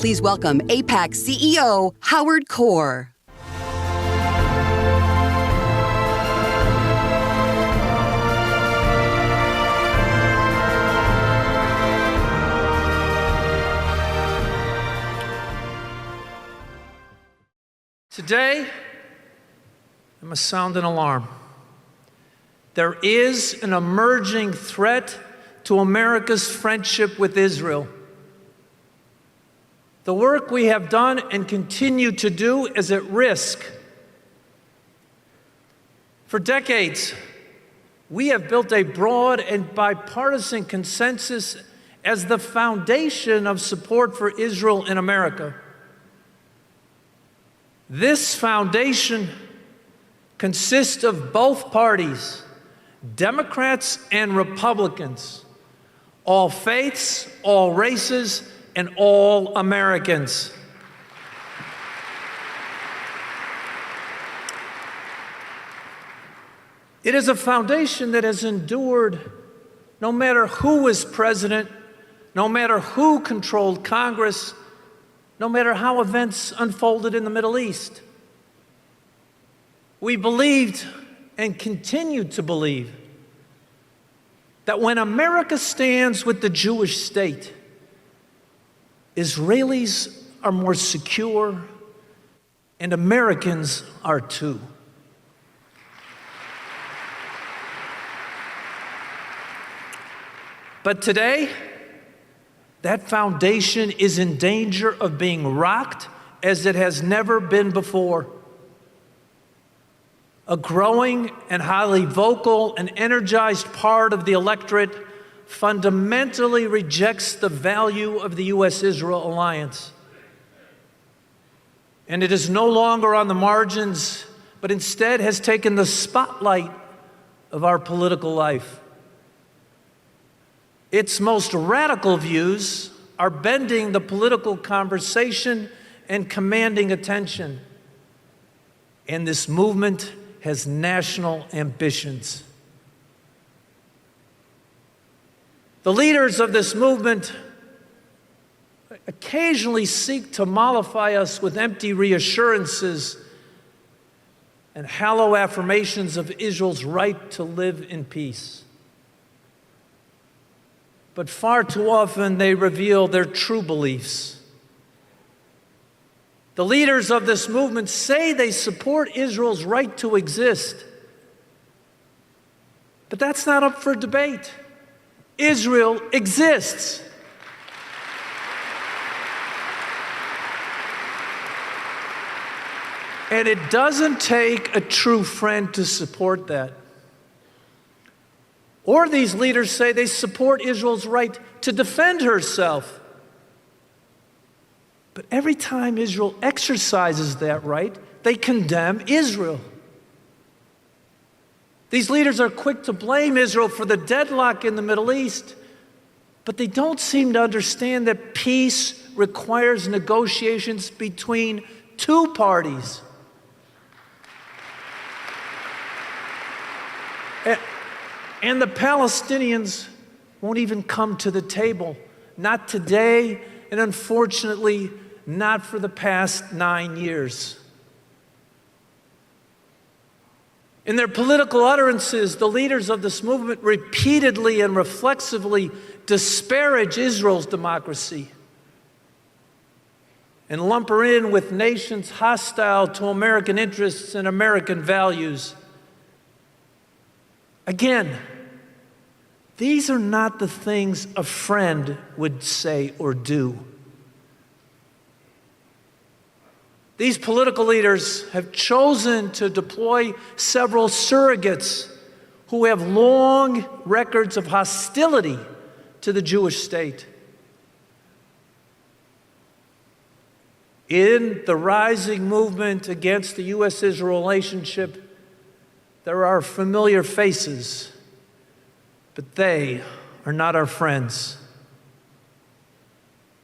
Please welcome AIPAC CEO Howard Kohr. Today, I must sound an alarm. There is an emerging threat to America's friendship with Israel. The work we have done and continue to do is at risk. For decades, we have built a broad and bipartisan consensus as the foundation of support for Israel in America. This foundation consists of both parties, Democrats and Republicans, all faiths, all races, and all Americans. It is a foundation that has endured no matter who was president, no matter who controlled Congress, no matter how events unfolded in the Middle East. We believed and continue to believe that when America stands with the Jewish state, Israelis are more secure and Americans are too. But today, that foundation is in danger of being rocked as it has never been before. A growing and highly vocal and energized part of the electorate fundamentally rejects the value of the U.S.-Israel alliance. And it is no longer on the margins, but instead has taken the spotlight of our political life. Its most radical views are bending the political conversation and commanding attention. And this movement has national ambitions. The leaders of this movement occasionally seek to mollify us with empty reassurances and hollow affirmations of Israel's right to live in peace. But far too often they reveal their true beliefs. The leaders of this movement say they support Israel's right to exist. But that's not up for debate. Israel exists. And it doesn't take a true friend to support that. Or these leaders say they support Israel's right to defend herself. But every time Israel exercises that right, they condemn Israel. These leaders are quick to blame Israel for the deadlock in the Middle East, but they don't seem to understand that peace requires negotiations between two parties. And the Palestinians won't even come to the table. Not today, and unfortunately, not for the past 9 years. In their political utterances, the leaders of this movement repeatedly and reflexively disparage Israel's democracy and lump her in with nations hostile to American interests and American values. Again, these are not the things a friend would say or do. These political leaders have chosen to deploy several surrogates who have long records of hostility to the Jewish state. In the rising movement against the U.S.-Israel relationship, there are familiar faces, but they are not our friends.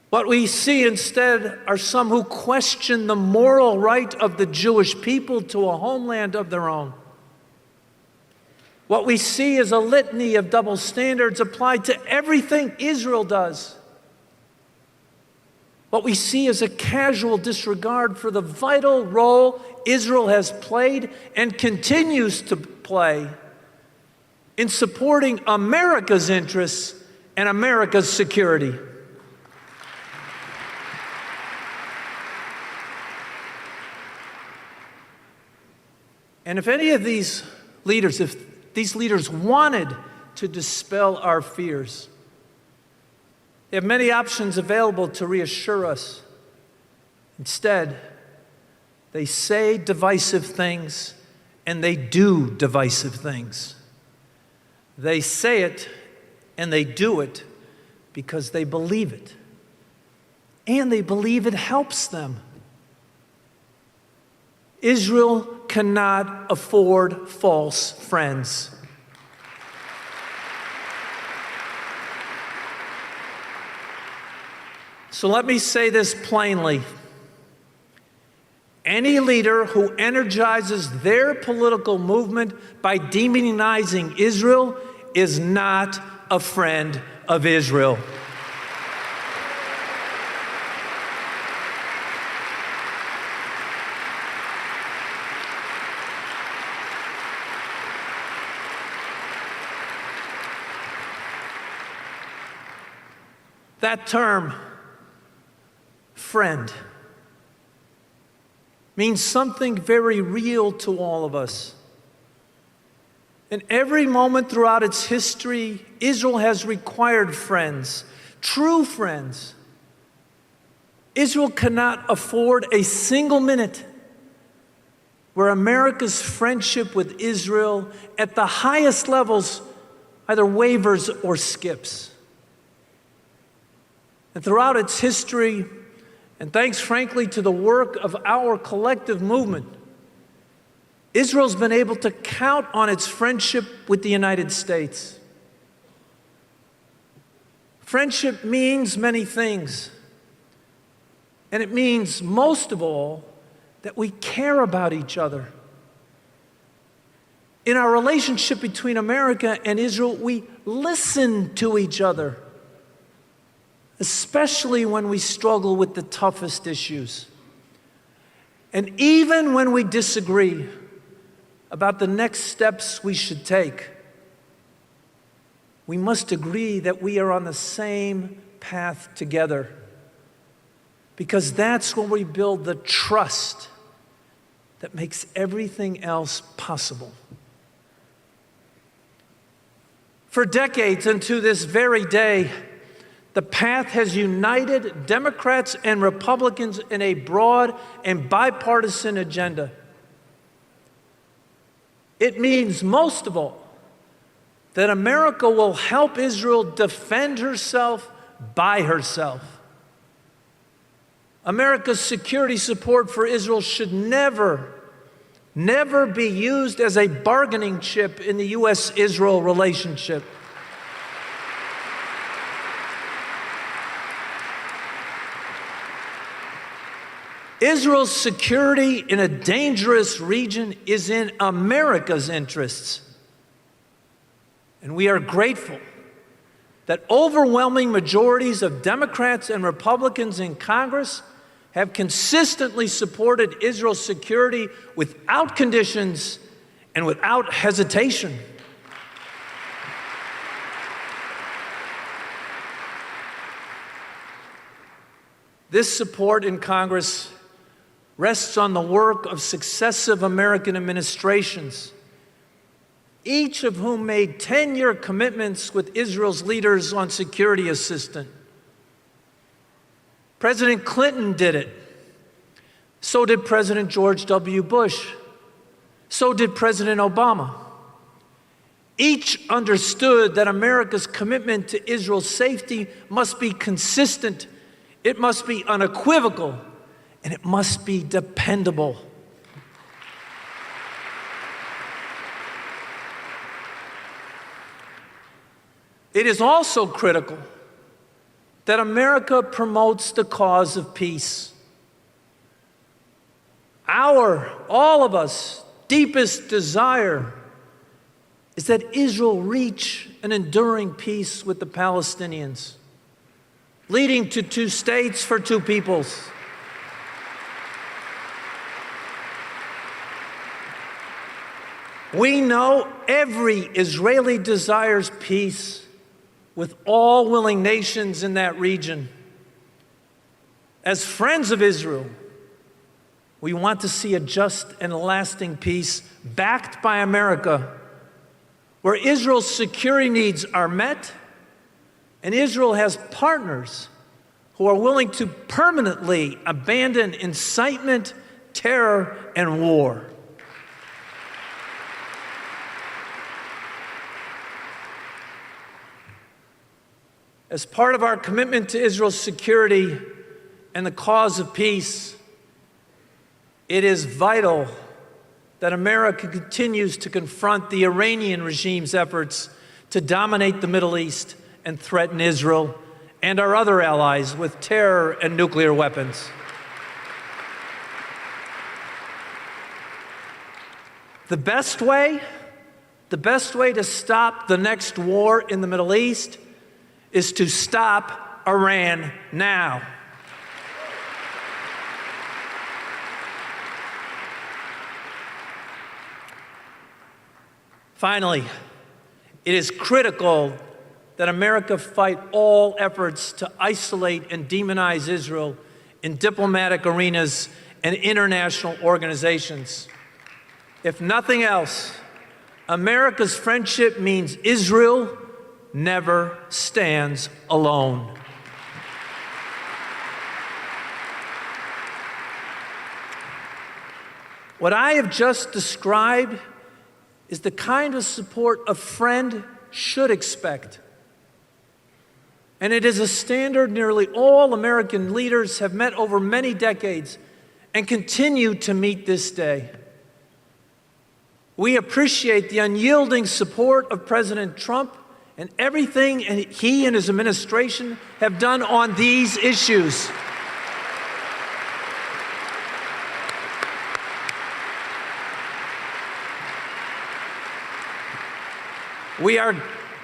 What we see instead are some who question the moral right of the Jewish people to a homeland of their own. What we see is a litany of double standards applied to everything Israel does. What we see is a casual disregard for the vital role Israel has played and continues to play in supporting America's interests and America's security. And if any of these leaders, if these leaders wanted to dispel our fears, they have many options available to reassure us. Instead, they say divisive things and they do divisive things. They say it and they do it because they believe it. And they believe it helps them. Israel cannot afford false friends. So let me say this plainly. Any leader who energizes their political movement by demonizing Israel is not a friend of Israel. That term, friend, means something very real to all of us. In every moment throughout its history, Israel has required friends, true friends. Israel cannot afford a single minute where America's friendship with Israel at the highest levels either wavers or skips. And throughout its history, and thanks frankly to the work of our collective movement, Israel's been able to count on its friendship with the United States. Friendship means many things. And it means, most of all, that we care about each other. In our relationship between America and Israel, we listen to each other, especially when we struggle with the toughest issues. And even when we disagree about the next steps we should take, we must agree that we are on the same path together, because that's when we build the trust that makes everything else possible. For decades and to this very day, the path has united Democrats and Republicans in a broad and bipartisan agenda. It means, most of all, that America will help Israel defend herself by herself. America's security support for Israel should never be used as a bargaining chip in the U.S.-Israel relationship. Israel's security in a dangerous region is in America's interests. And we are grateful that overwhelming majorities of Democrats and Republicans in Congress have consistently supported Israel's security without conditions and without hesitation. This support in Congress rests on the work of successive American administrations, each of whom made 10-year commitments with Israel's leaders on security assistance. President Clinton did it. So did President George W. Bush. So did President Obama. Each understood that America's commitment to Israel's safety must be consistent, it must be unequivocal, and it must be dependable. It is also critical that America promotes the cause of peace. All of us, deepest desire is that Israel reach an enduring peace with the Palestinians. leading to two states for two peoples. We know every Israeli desires peace with all willing nations in that region. As friends of Israel, we want to see a just and lasting peace backed by America, where Israel's security needs are met and Israel has partners who are willing to permanently abandon incitement, terror, and war. As part of our commitment to Israel's security and the cause of peace, it is vital that America continues to confront the Iranian regime's efforts to dominate the Middle East and threaten Israel and our other allies with terror and nuclear weapons. The best way to stop the next war in the Middle East is to stop Iran now. Finally, it is critical that America fight all efforts to isolate and demonize Israel in diplomatic arenas and international organizations. If nothing else, America's friendship means Israel never stands alone. What I have just described is the kind of support a friend should expect. And it is a standard nearly all American leaders have met over many decades and continue to meet this day. We appreciate the unyielding support of President Trump and everything he and his administration have done on these issues. We are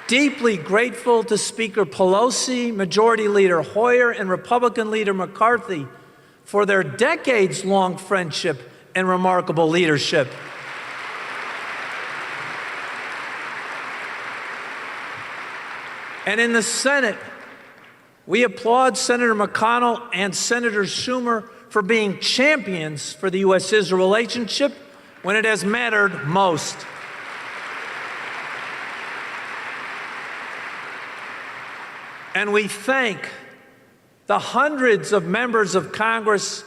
deeply grateful to Speaker Pelosi, Majority Leader Hoyer, and Republican Leader McCarthy for their decades-long friendship and remarkable leadership. And in the Senate, we applaud Senator McConnell and Senator Schumer for being champions for the U.S.-Israel relationship when it has mattered most. And we thank the hundreds of members of Congress,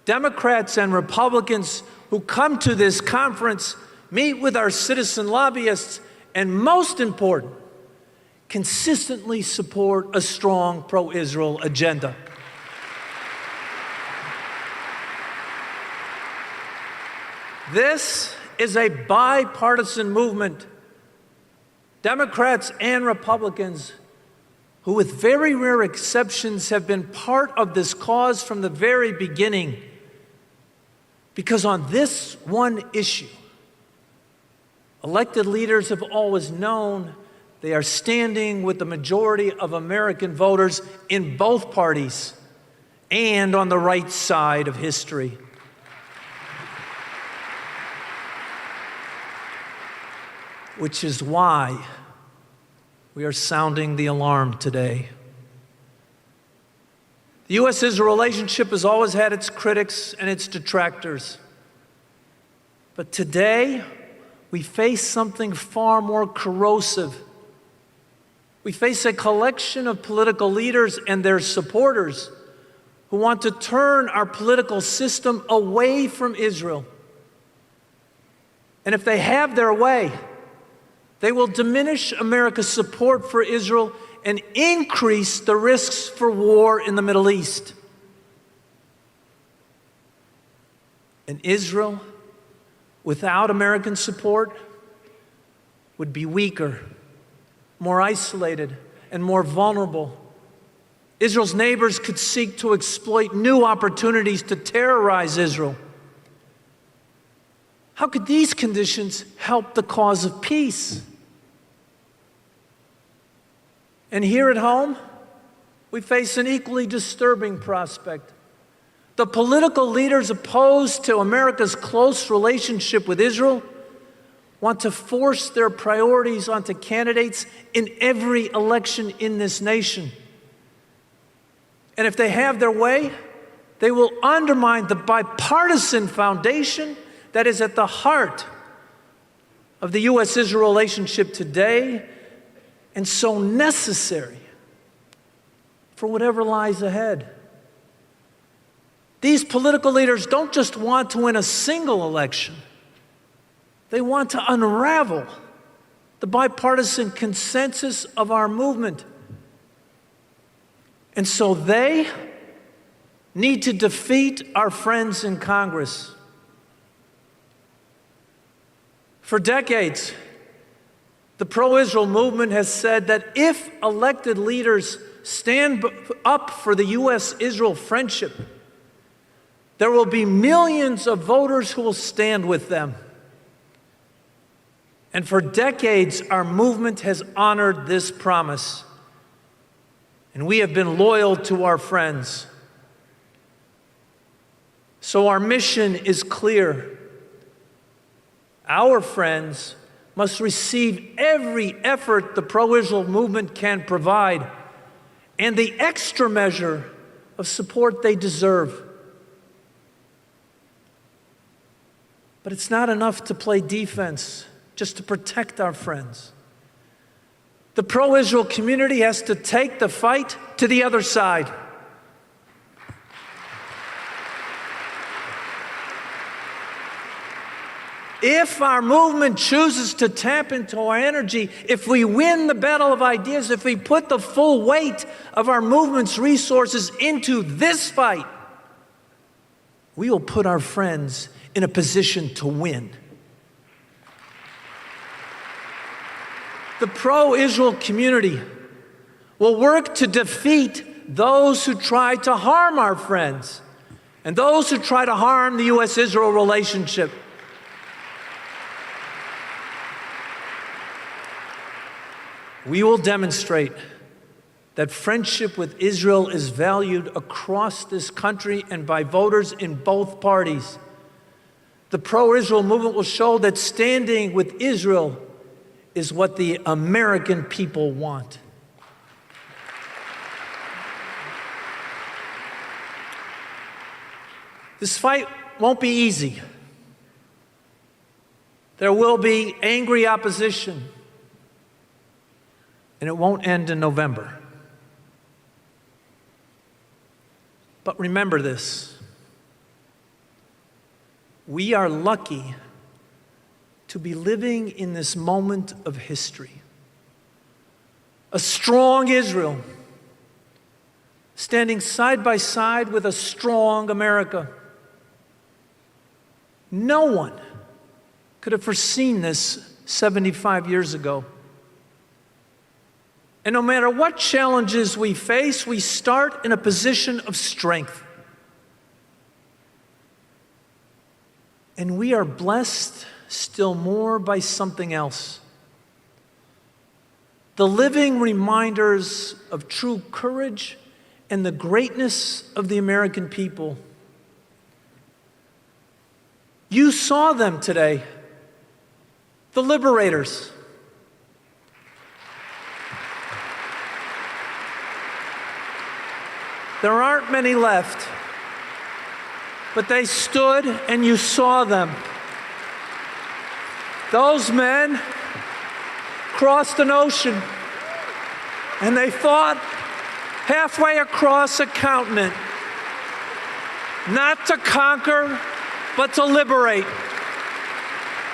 Democrats and Republicans, who come to this conference, meet with our citizen lobbyists, and most important, consistently support a strong pro-Israel agenda. This is a bipartisan movement. Democrats and Republicans, who with very rare exceptions have been part of this cause from the very beginning, because on this one issue, elected leaders have always known they are standing with the majority of American voters in both parties and on the right side of history. Which is why we are sounding the alarm today. The U.S.-Israel relationship has always had its critics and its detractors. But today, we face something far more corrosive. We face a collection of political leaders and their supporters who want to turn our political system away from Israel. And if they have their way, they will diminish America's support for Israel and increase the risks for war in the Middle East. And Israel, without American support, would be weaker, more isolated, and more vulnerable. Israel's neighbors could seek to exploit new opportunities to terrorize Israel. How could these conditions help the cause of peace? And here at home, we face an equally disturbing prospect. The political leaders opposed to America's close relationship with Israel want to force their priorities onto candidates in every election in this nation. And if they have their way, they will undermine the bipartisan foundation that is at the heart of the U.S.-Israel relationship today and so necessary for whatever lies ahead. These political leaders don't just want to win a single election. They want to unravel the bipartisan consensus of our movement. And so they need to defeat our friends in Congress. For decades, the pro-Israel movement has said that if elected leaders stand up for the U.S.-Israel friendship, there will be millions of voters who will stand with them. And for decades, our movement has honored this promise. And we have been loyal to our friends. So our mission is clear. Our friends must receive every effort the pro-Israel movement can provide and the extra measure of support they deserve. But it's not enough to play defense just to protect our friends. The pro-Israel community has to take the fight to the other side. If our movement chooses to tap into our energy, if we win the battle of ideas, if we put the full weight of our movement's resources into this fight, we will put our friends in a position to win. The pro-Israel community will work to defeat those who try to harm our friends and those who try to harm the U.S.-Israel relationship. We will demonstrate that friendship with Israel is valued across this country and by voters in both parties. The pro-Israel movement will show that standing with Israel is what the American people want. This fight won't be easy. There will be angry opposition, and it won't end in November. But remember this. We are lucky to be living in this moment of history. A strong Israel standing side by side with a strong America. No one could have foreseen this 75 years ago. And no matter what challenges we face, we start in a position of strength. And we are blessed still more by something else. The living reminders of true courage and the greatness of the American people. You saw them today, the liberators. There aren't many left, but they stood and you saw them. Those men crossed an ocean and they fought halfway across a continent, not to conquer, but to liberate.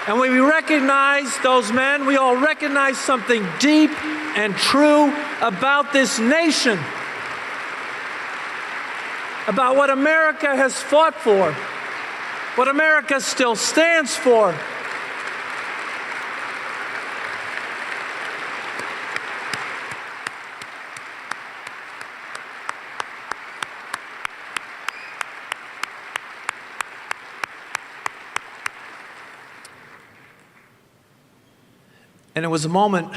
And when we recognize those men, we all recognize something deep and true about this nation, about what America has fought for, what America still stands for. And it was a moment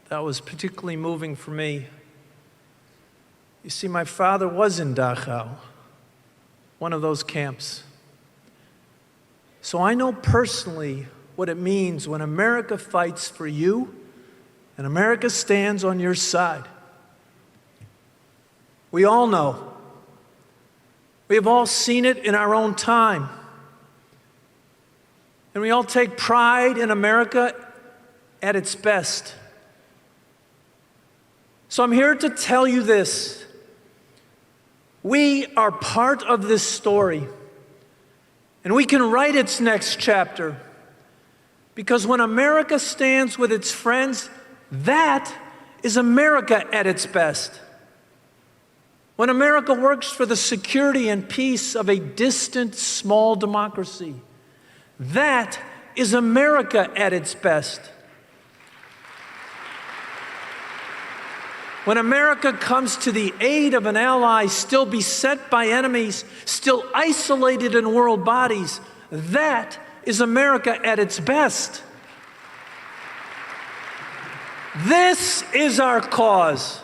that was particularly moving for me You see, my father was in Dachau, one of those camps. So I know personally what it means when America fights for you and America stands on your side. We all know. We have all seen it in our own time. And we all take pride in America at its best. So I'm here to tell you this. We are part of this story, and we can write its next chapter. Because when America stands with its friends, that is America at its best. When America works for the security and peace of a distant, small democracy, that is America at its best. When America comes to the aid of an ally still beset by enemies, still isolated in world bodies, that is America at its best. This is our cause.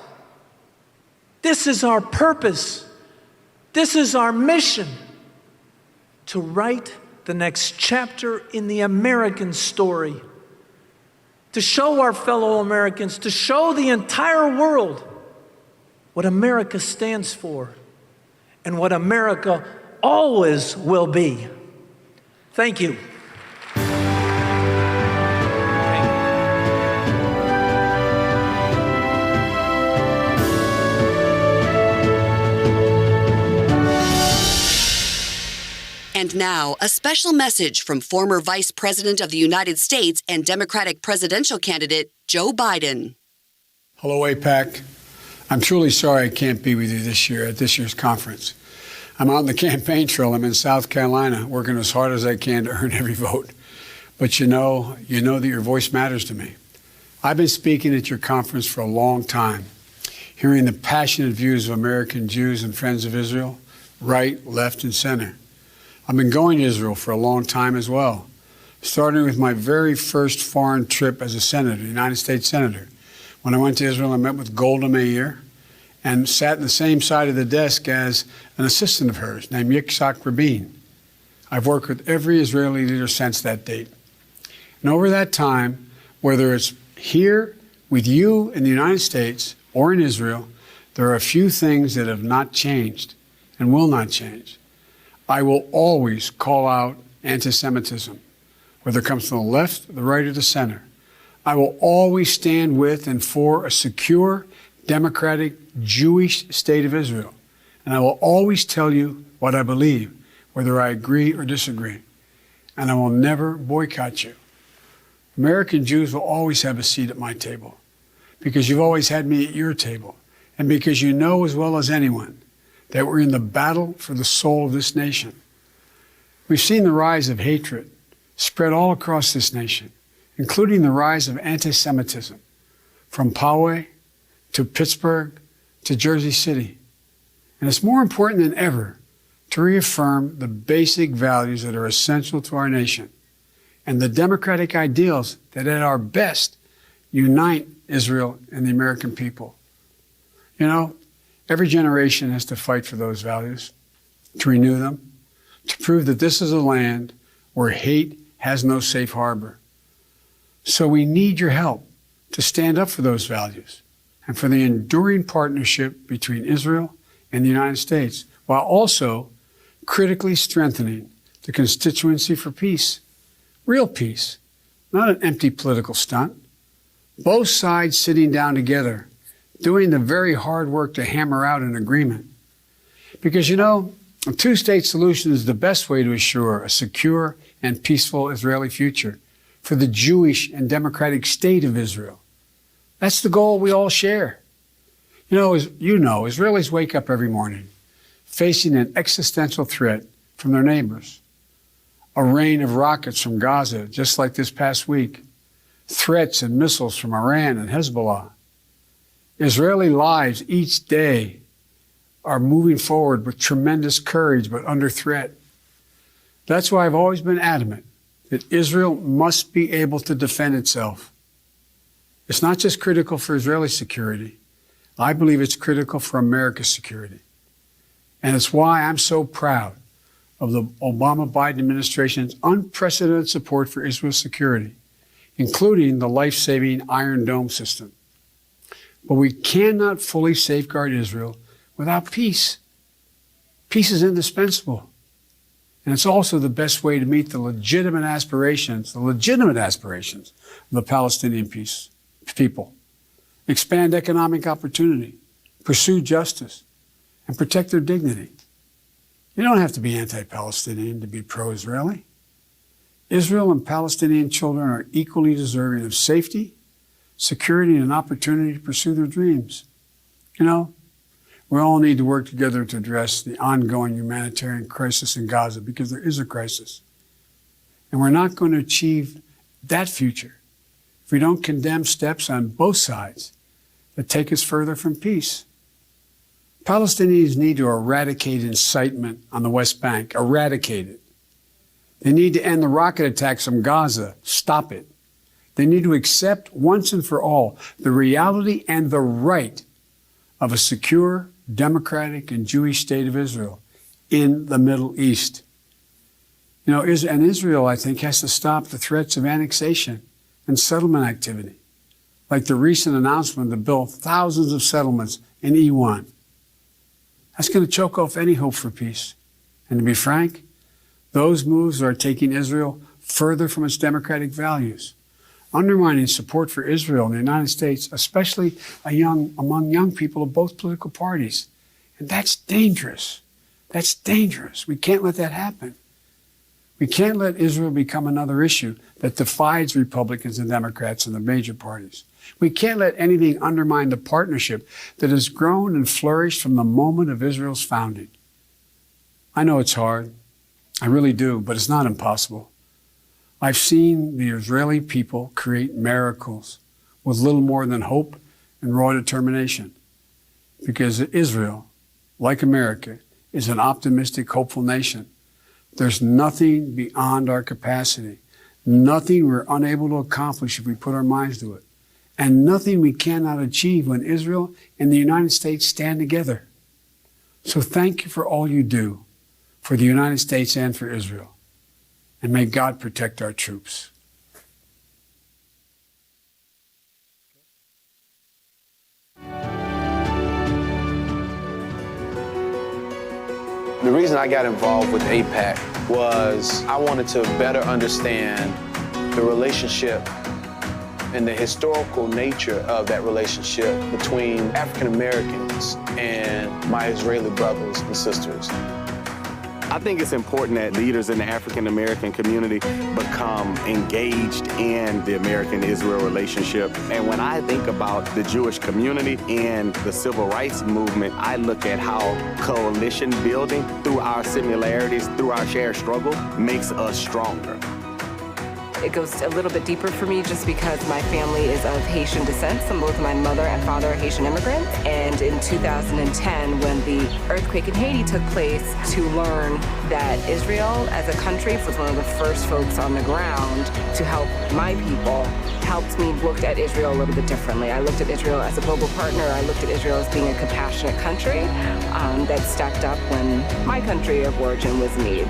This is our purpose. This is our mission, to write the next chapter in the American story, to show our fellow Americans, to show the entire world what America stands for and what America always will be. Thank you. And now, a special message from former Vice President of the United States and Democratic presidential candidate Joe Biden. Hello, AIPAC. I'm truly sorry I can't be with you this year at this year's conference. I'm out on the campaign trail. I'm in South Carolina, working as hard as I can to earn every vote. But you know that your voice matters to me. I've been speaking at your conference for a long time, hearing the passionate views of American Jews and friends of Israel, right, left, and center. I've been going to Israel for a long time as well, starting with my very first foreign trip as a senator, United States Senator. When I went to Israel, I met with Golda Meir and sat in the same side of the desk as an assistant of hers named Yitzhak Rabin. I've worked with every Israeli leader since that date. And over that time, whether it's here with you in the United States or in Israel, there are a few things that have not changed and will not change. I will always call out antisemitism, whether it comes from the left, the right, or the center. I will always stand with and for a secure, democratic, Jewish state of Israel. And I will always tell you what I believe, whether I agree or disagree. And I will never boycott you. American Jews will always have a seat at my table, because you've always had me at your table, and because you know as well as anyone that we're in the battle for the soul of this nation. We've seen the rise of hatred spread all across this nation, including the rise of anti-Semitism, from Poway to Pittsburgh to Jersey City. And it's more important than ever to reaffirm the basic values that are essential to our nation and the democratic ideals that at our best unite Israel and the American people. You know, every generation has to fight for those values, to renew them, to prove that this is a land where hate has no safe harbor. So we need your help to stand up for those values and for the enduring partnership between Israel and the United States, while also critically strengthening the constituency for peace. Real peace, not an empty political stunt. Both sides sitting down together, doing the very hard work to hammer out an agreement. Because, you know, a two-state solution is the best way to assure a secure and peaceful Israeli future for the Jewish and democratic state of Israel. That's the goal we all share. You know, Israelis wake up every morning facing an existential threat from their neighbors. A rain of rockets from Gaza, just like this past week. Threats and missiles from Iran and Hezbollah. Israeli lives each day are moving forward with tremendous courage, but under threat. That's why I've always been adamant that Israel must be able to defend itself. It's not just critical for Israeli security, I believe it's critical for America's security. And it's why I'm so proud of the Obama-Biden administration's unprecedented support for Israel's security, including the life-saving Iron Dome system. But we cannot fully safeguard Israel without peace. Peace is indispensable. And it's also the best way to meet the legitimate aspirations of the Palestinian people. Expand economic opportunity, pursue justice, and protect their dignity. You don't have to be anti-Palestinian to be pro-Israeli. Israel and Palestinian children are equally deserving of safety, security, and an opportunity to pursue their dreams. You know, we all need to work together to address the ongoing humanitarian crisis in Gaza, because there is a crisis. And we're not going to achieve that future if we don't condemn steps on both sides that take us further from peace. Palestinians need to eradicate incitement on the West Bank. Eradicate it. They need to end the rocket attacks from Gaza. Stop it. They need to accept once and for all the reality and the right of a secure, democratic, and Jewish state of Israel in the Middle East. You know, and Israel, I think, has to stop the threats of annexation and settlement activity, like the recent announcement to build thousands of settlements in E1. That's going to choke off any hope for peace. And to be frank, those moves are taking Israel further from its democratic values, undermining support for Israel in the United States, especially among young people of both political parties. And that's dangerous. That's dangerous. We can't let that happen. We can't let Israel become another issue that divides Republicans and Democrats and the major parties. We can't let anything undermine the partnership that has grown and flourished from the moment of Israel's founding. I know it's hard. I really do, but it's not impossible. I've seen the Israeli people create miracles with little more than hope and raw determination, because Israel, like America, is an optimistic, hopeful nation. There's nothing beyond our capacity, nothing we're unable to accomplish if we put our minds to it, and nothing we cannot achieve when Israel and the United States stand together. So thank you for all you do for the United States and for Israel. And may God protect our troops. The reason I got involved with AIPAC was I wanted to better understand the relationship and the historical nature of that relationship between African Americans and my Israeli brothers and sisters. I think it's important that leaders in the African American community become engaged in the American-Israel relationship. And when I think about the Jewish community and the civil rights movement, I look at how coalition building through our similarities, through our shared struggle, makes us stronger. It goes a little bit deeper for me just because my family is of Haitian descent. So both my mother and father are Haitian immigrants. And in 2010, when the earthquake in Haiti took place, to learn that Israel as a country was one of the first folks on the ground to help my people, helped me look at Israel a little bit differently. I looked at Israel as a global partner. I looked at Israel as being a compassionate country that stepped up when my country of origin was in need.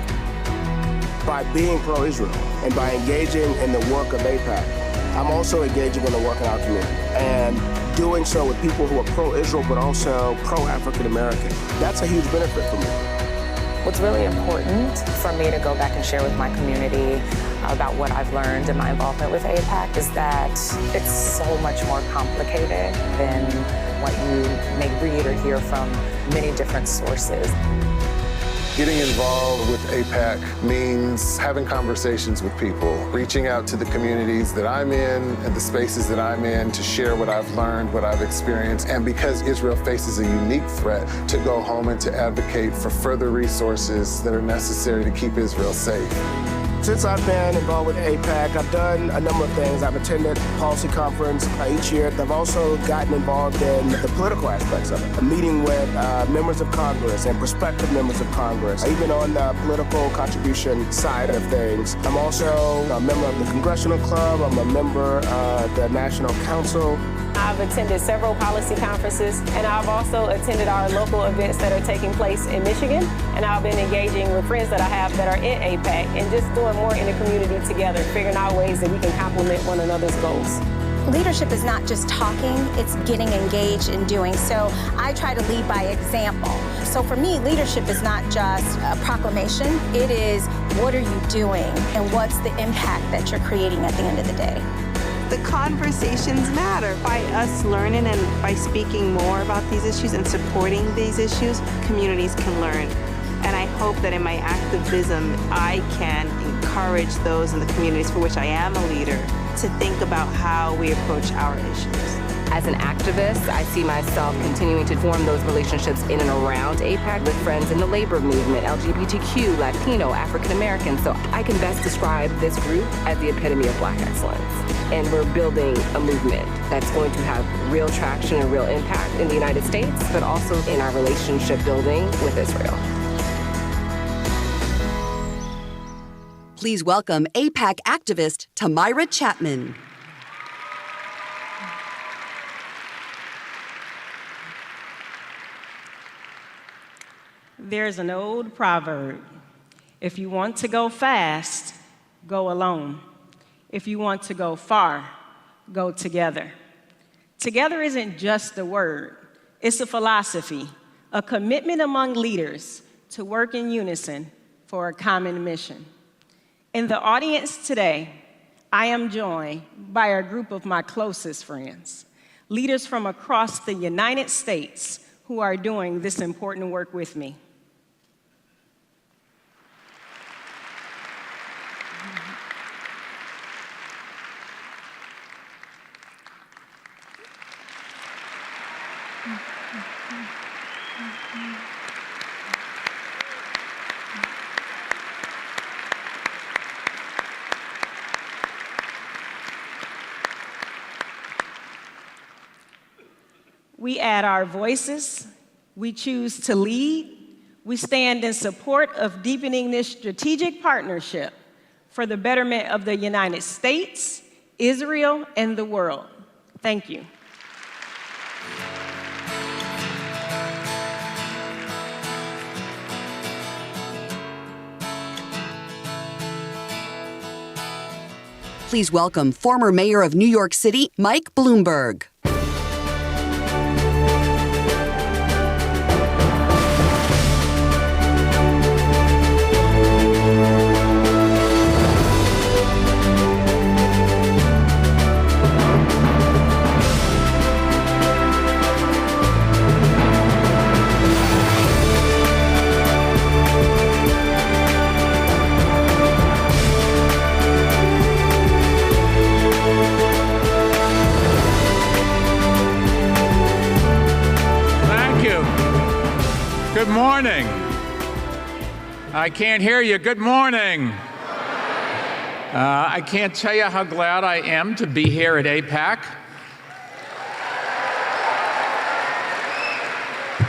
By being pro-Israel and by engaging in the work of AIPAC, I'm also engaging in the work in our community and doing so with people who are pro-Israel but also pro-African American. That's a huge benefit for me. What's really important for me to go back and share with my community about what I've learned in my involvement with AIPAC is that it's so much more complicated than what you may read or hear from many different sources. Getting involved with AIPAC means having conversations with people, reaching out to the communities that I'm in and the spaces that I'm in to share what I've learned, what I've experienced. And because Israel faces a unique threat, to go home and to advocate for further resources that are necessary to keep Israel safe. Since I've been involved with AIPAC, I've done a number of things. I've attended policy conference each year. I've also gotten involved in the political aspects of it, meeting with members of Congress and prospective members of Congress, even on the political contribution side of things. I'm also a member of the Congressional Club. I'm a member of the National Council I've attended several policy conferences, and I've also attended our local events that are taking place in Michigan, and I've been engaging with friends that I have that are in AIPAC and just doing more in the community together, figuring out ways that we can complement one another's goals. Leadership is not just talking, it's getting engaged in doing. So I try to lead by example. So for me, leadership is not just a proclamation, it is what are you doing and what's the impact that you're creating at the end of the day. The conversations matter. By us learning and by speaking more about these issues and supporting these issues, communities can learn. And I hope that in my activism, I can encourage those in the communities for which I am a leader to think about how we approach our issues. As an activist, I see myself continuing to form those relationships in and around AIPAC with friends in the labor movement, LGBTQ, Latino, African American. So I can best describe this group as the epitome of Black excellence. And we're building a movement that's going to have real traction and real impact in the United States, but also in our relationship building with Israel. Please welcome AIPAC activist Tamira Chapman. There's an old proverb: if you want to go fast, go alone. If you want to go far, go together. Together isn't just a word, it's a philosophy, a commitment among leaders to work in unison for a common mission. In the audience today, I am joined by a group of my closest friends, leaders from across the United States who are doing this important work with me. We add our voices, we choose to lead, we stand in support of deepening this strategic partnership for the betterment of the United States, Israel, and the world. Thank you. Please welcome former Mayor of New York City, Mike Bloomberg. Good morning. I can't hear you. Good morning. I can't tell you how glad I am to be here at AIPAC.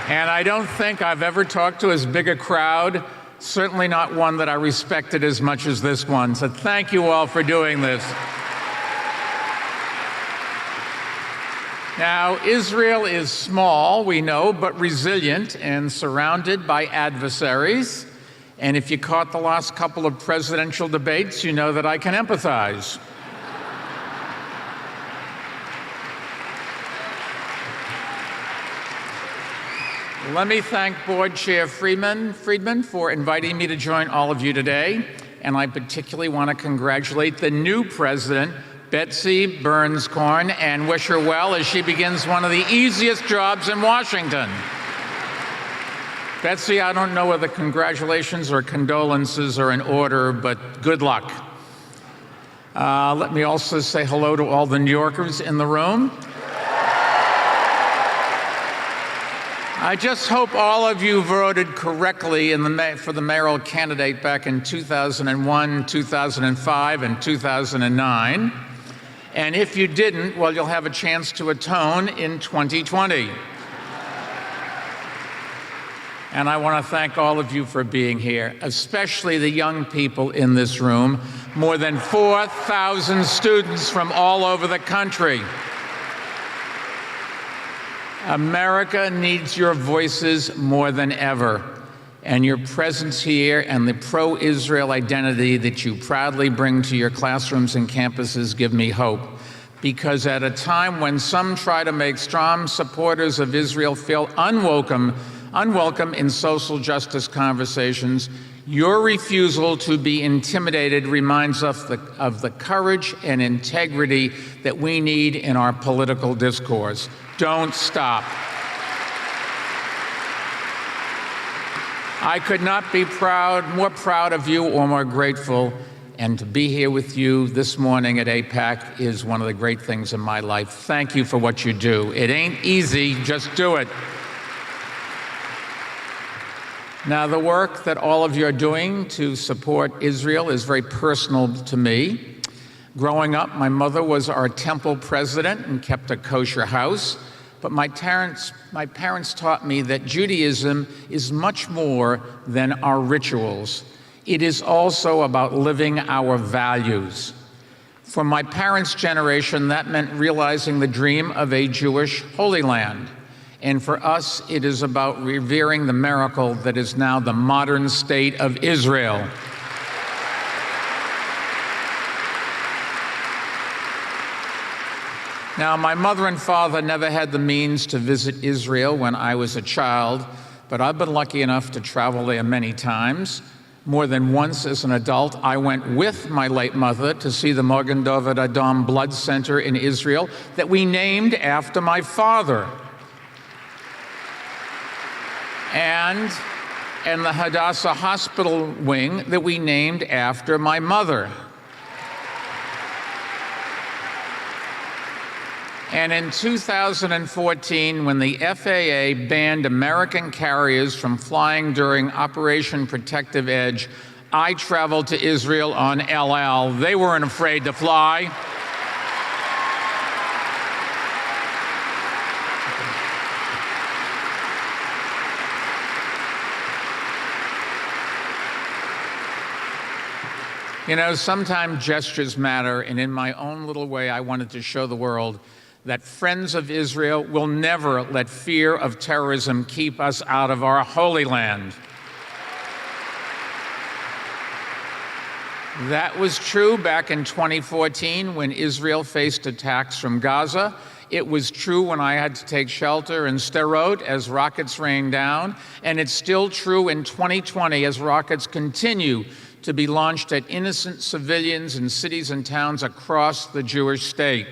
And I don't think I've ever talked to as big a crowd, certainly not one that I respected as much as this one. So thank you all for doing this. Now, Israel is small, we know, but resilient and surrounded by adversaries. And if you caught the last couple of presidential debates, you know that I can empathize. Let me thank Board Chair Friedman for inviting me to join all of you today. And I particularly want to congratulate the new president, Betsy Berns Korn, and wish her well as she begins one of the easiest jobs in Washington. Betsy, I don't know whether congratulations or condolences are in order, but good luck. Let me also say hello to all the New Yorkers in the room. I just hope all of you voted correctly for the mayoral candidate back in 2001, 2005, and 2009. And if you didn't, well, you'll have a chance to atone in 2020. And I want to thank all of you for being here, especially the young people in this room, more than 4,000 students from all over the country. America needs your voices more than ever, and your presence here and the pro-Israel identity that you proudly bring to your classrooms and campuses give me hope. Because at a time when some try to make strong supporters of Israel feel unwelcome in social justice conversations, your refusal to be intimidated reminds us of the courage and integrity that we need in our political discourse. Don't stop. I could not be more proud of you or more grateful, and to be here with you this morning at AIPAC is one of the great things in my life. Thank you for what you do. It ain't easy, just do it. Now, the work that all of you are doing to support Israel is very personal to me. Growing up, my mother was our temple president and kept a kosher house, but my parents taught me that Judaism is much more than our rituals. It is also about living our values. For my parents' generation, that meant realizing the dream of a Jewish Holy Land. And for us, it is about revering the miracle that is now the modern state of Israel. Now, my mother and father never had the means to visit Israel when I was a child, but I've been lucky enough to travel there many times. More than once as an adult, I went with my late mother to see the Magen David Adom Blood Center in Israel that we named after my father. And the Hadassah Hospital wing that we named after my mother. And in 2014, when the FAA banned American carriers from flying during Operation Protective Edge, I traveled to Israel on El Al. They weren't afraid to fly. You know, sometimes gestures matter, and in my own little way, I wanted to show the world that Friends of Israel will never let fear of terrorism keep us out of our Holy Land. That was true back in 2014 when Israel faced attacks from Gaza. It was true when I had to take shelter in Sderot as rockets rained down. And it's still true in 2020 as rockets continue to be launched at innocent civilians in cities and towns across the Jewish state.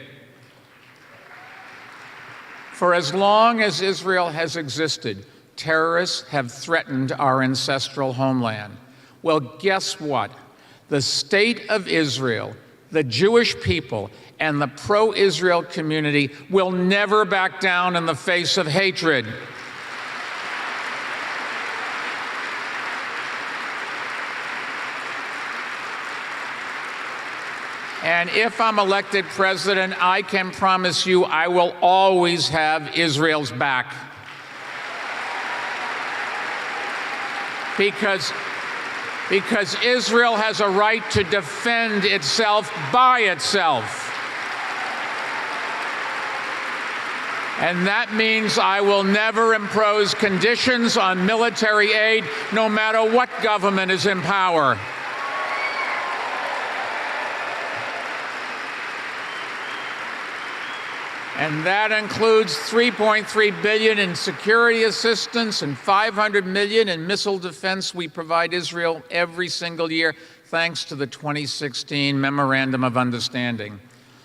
For as long as Israel has existed, terrorists have threatened our ancestral homeland. Well, guess what? The state of Israel, the Jewish people, and the pro-Israel community will never back down in the face of hatred. And if I'm elected president, I can promise you I will always have Israel's back. Because Israel has a right to defend itself by itself. And that means I will never impose conditions on military aid, no matter what government is in power. And that includes $3.3 billion in security assistance and $500 million in missile defense we provide Israel every single year, thanks to the 2016 Memorandum of Understanding.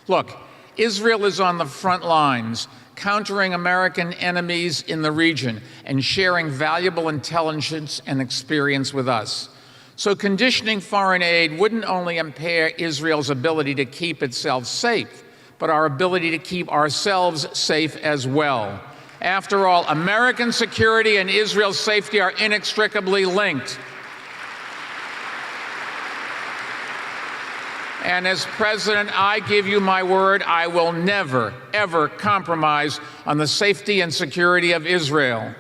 Look, Israel is on the front lines, countering American enemies in the region and sharing valuable intelligence and experience with us. So conditioning foreign aid wouldn't only impair Israel's ability to keep itself safe, but our ability to keep ourselves safe as well. After all, American security and Israel's safety are inextricably linked. And as president, I give you my word, I will never, ever compromise on the safety and security of Israel.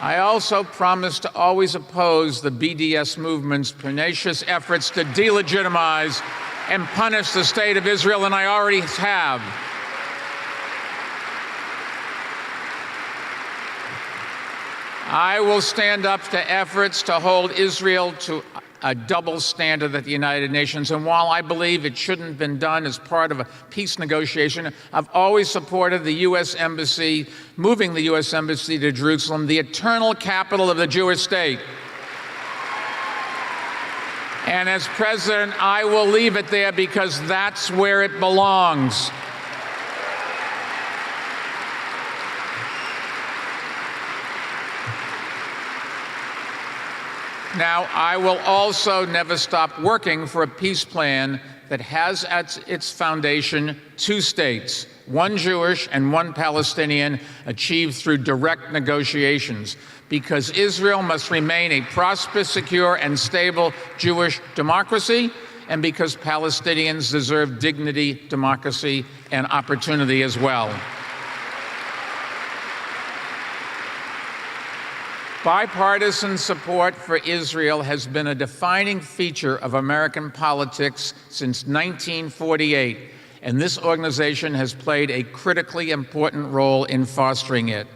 I also promise to always oppose the BDS movement's pernicious efforts to delegitimize and punish the state of Israel, and I already have. I will stand up to efforts to hold Israel to a double standard at the United Nations. And while I believe it shouldn't have been done as part of a peace negotiation, I've always supported the U.S. Embassy, moving the U.S. Embassy to Jerusalem, the eternal capital of the Jewish state. And as president, I will leave it there because that's where it belongs. Now, I will also never stop working for a peace plan that has at its foundation two states, one Jewish and one Palestinian, achieved through direct negotiations, because Israel must remain a prosperous, secure, and stable Jewish democracy, and because Palestinians deserve dignity, democracy, and opportunity as well. Bipartisan support for Israel has been a defining feature of American politics since 1948, and this organization has played a critically important role in fostering it.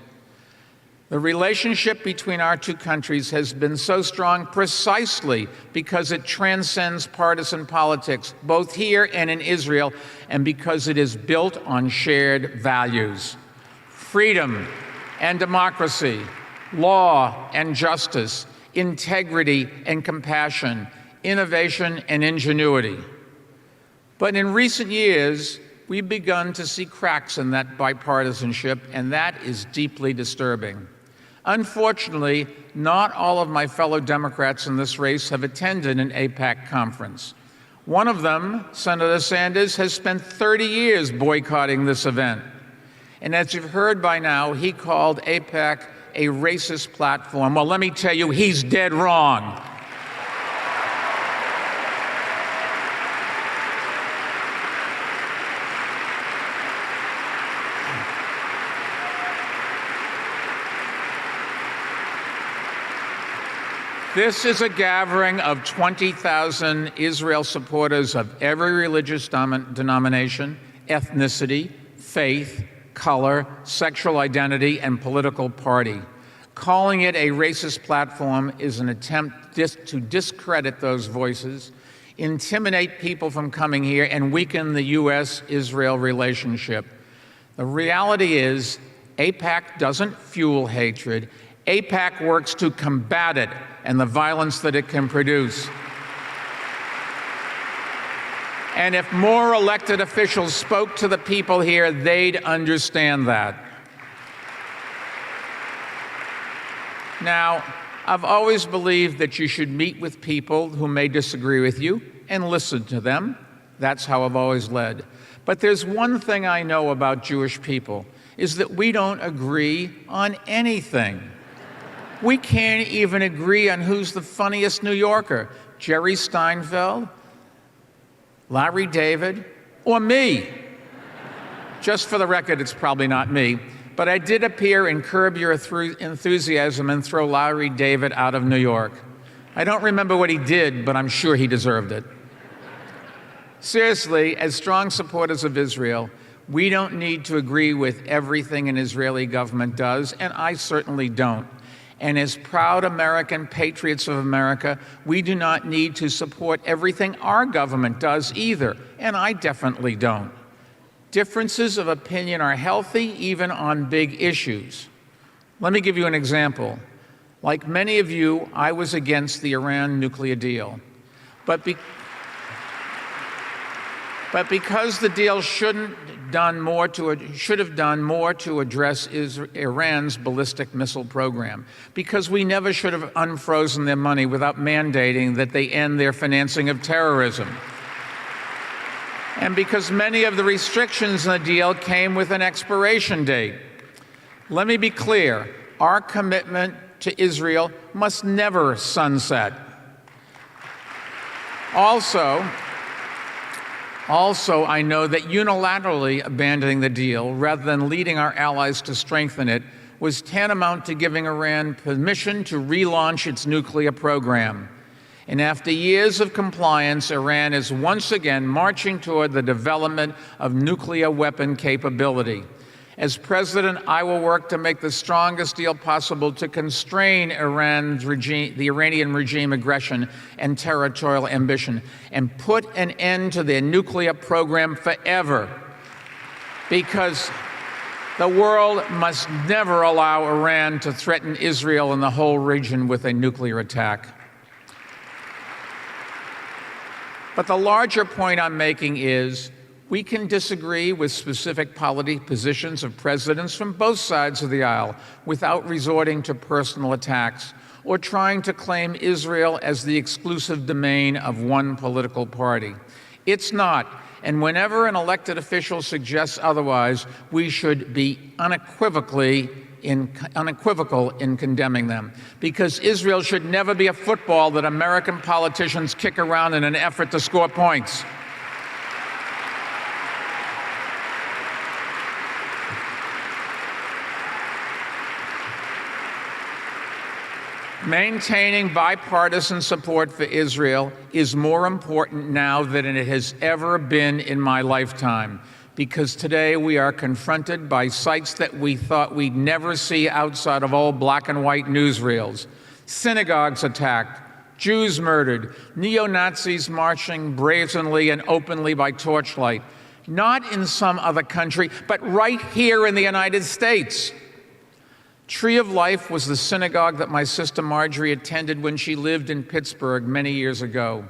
The relationship between our two countries has been so strong precisely because it transcends partisan politics, both here and in Israel, and because it is built on shared values: freedom and democracy, law and justice, integrity and compassion, innovation and ingenuity. But in recent years, we've begun to see cracks in that bipartisanship, and that is deeply disturbing. Unfortunately, not all of my fellow Democrats in this race have attended an AIPAC conference. One of them, Senator Sanders, has spent 30 years boycotting this event. And as you've heard by now, he called AIPAC a racist platform. Well, let me tell you, he's dead wrong. This is a gathering of 20,000 Israel supporters of every religious denomination, ethnicity, faith, color, sexual identity, and political party. Calling it a racist platform is an attempt to discredit those voices, intimidate people from coming here, and weaken the U.S.-Israel relationship. The reality is, AIPAC doesn't fuel hatred. AIPAC works to combat it and the violence that it can produce. And if more elected officials spoke to the people here, they'd understand that. Now, I've always believed that you should meet with people who may disagree with you and listen to them. That's how I've always led. But there's one thing I know about Jewish people, is that we don't agree on anything. We can't even agree on who's the funniest New Yorker, Jerry Seinfeld, Larry David, or me. Just for the record, it's probably not me, but I did appear in Curb Your Enthusiasm and throw Larry David out of New York. I don't remember what he did, but I'm sure he deserved it. Seriously, as strong supporters of Israel, we don't need to agree with everything an Israeli government does, and I certainly don't. And as proud American patriots of America, we do not need to support everything our government does either, and I definitely don't. Differences of opinion are healthy, even on big issues. Let me give you an example. Like many of you, I was against the Iran nuclear deal. But because the deal should have done more to address Iran's ballistic missile program, because we never should have unfrozen their money without mandating that they end their financing of terrorism, and because many of the restrictions in the deal came with an expiration date. Let me be clear, our commitment to Israel must never sunset. Also, I know that unilaterally abandoning the deal, rather than leading our allies to strengthen it, was tantamount to giving Iran permission to relaunch its nuclear program. And after years of compliance, Iran is once again marching toward the development of nuclear weapon capability. As president, I will work to make the strongest deal possible to constrain the Iranian regime aggression and territorial ambition and put an end to their nuclear program forever. Because the world must never allow Iran to threaten Israel and the whole region with a nuclear attack. But the larger point I'm making is we can disagree with specific policy positions of presidents from both sides of the aisle without resorting to personal attacks or trying to claim Israel as the exclusive domain of one political party. It's not. And whenever an elected official suggests otherwise, we should be unequivocal in condemning them. Because Israel should never be a football that American politicians kick around in an effort to score points. Maintaining bipartisan support for Israel is more important now than it has ever been in my lifetime, because today we are confronted by sights that we thought we'd never see outside of old black and white newsreels. Synagogues attacked, Jews murdered, neo-Nazis marching brazenly and openly by torchlight, not in some other country, but right here in the United States. Tree of Life was the synagogue that my sister Marjorie attended when she lived in Pittsburgh many years ago.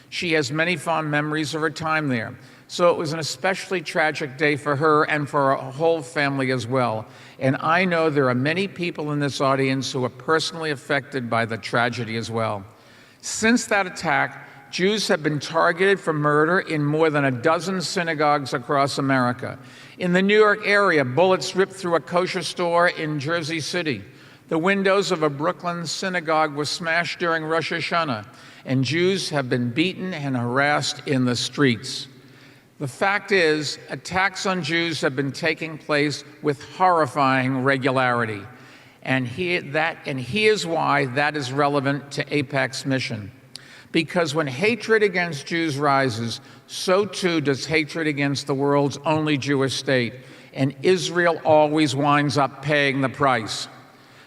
She has many fond memories of her time there. So it was an especially tragic day for her and for our whole family as well. And I know there are many people in this audience who are personally affected by the tragedy as well. Since that attack, Jews have been targeted for murder in more than a dozen synagogues across America. In the New York area, bullets ripped through a kosher store in Jersey City. The windows of a Brooklyn synagogue were smashed during Rosh Hashanah, and Jews have been beaten and harassed in the streets. The fact is, attacks on Jews have been taking place with horrifying regularity. And here's why that is relevant to AIPAC's mission. Because when hatred against Jews rises, so too does hatred against the world's only Jewish state. And Israel always winds up paying the price.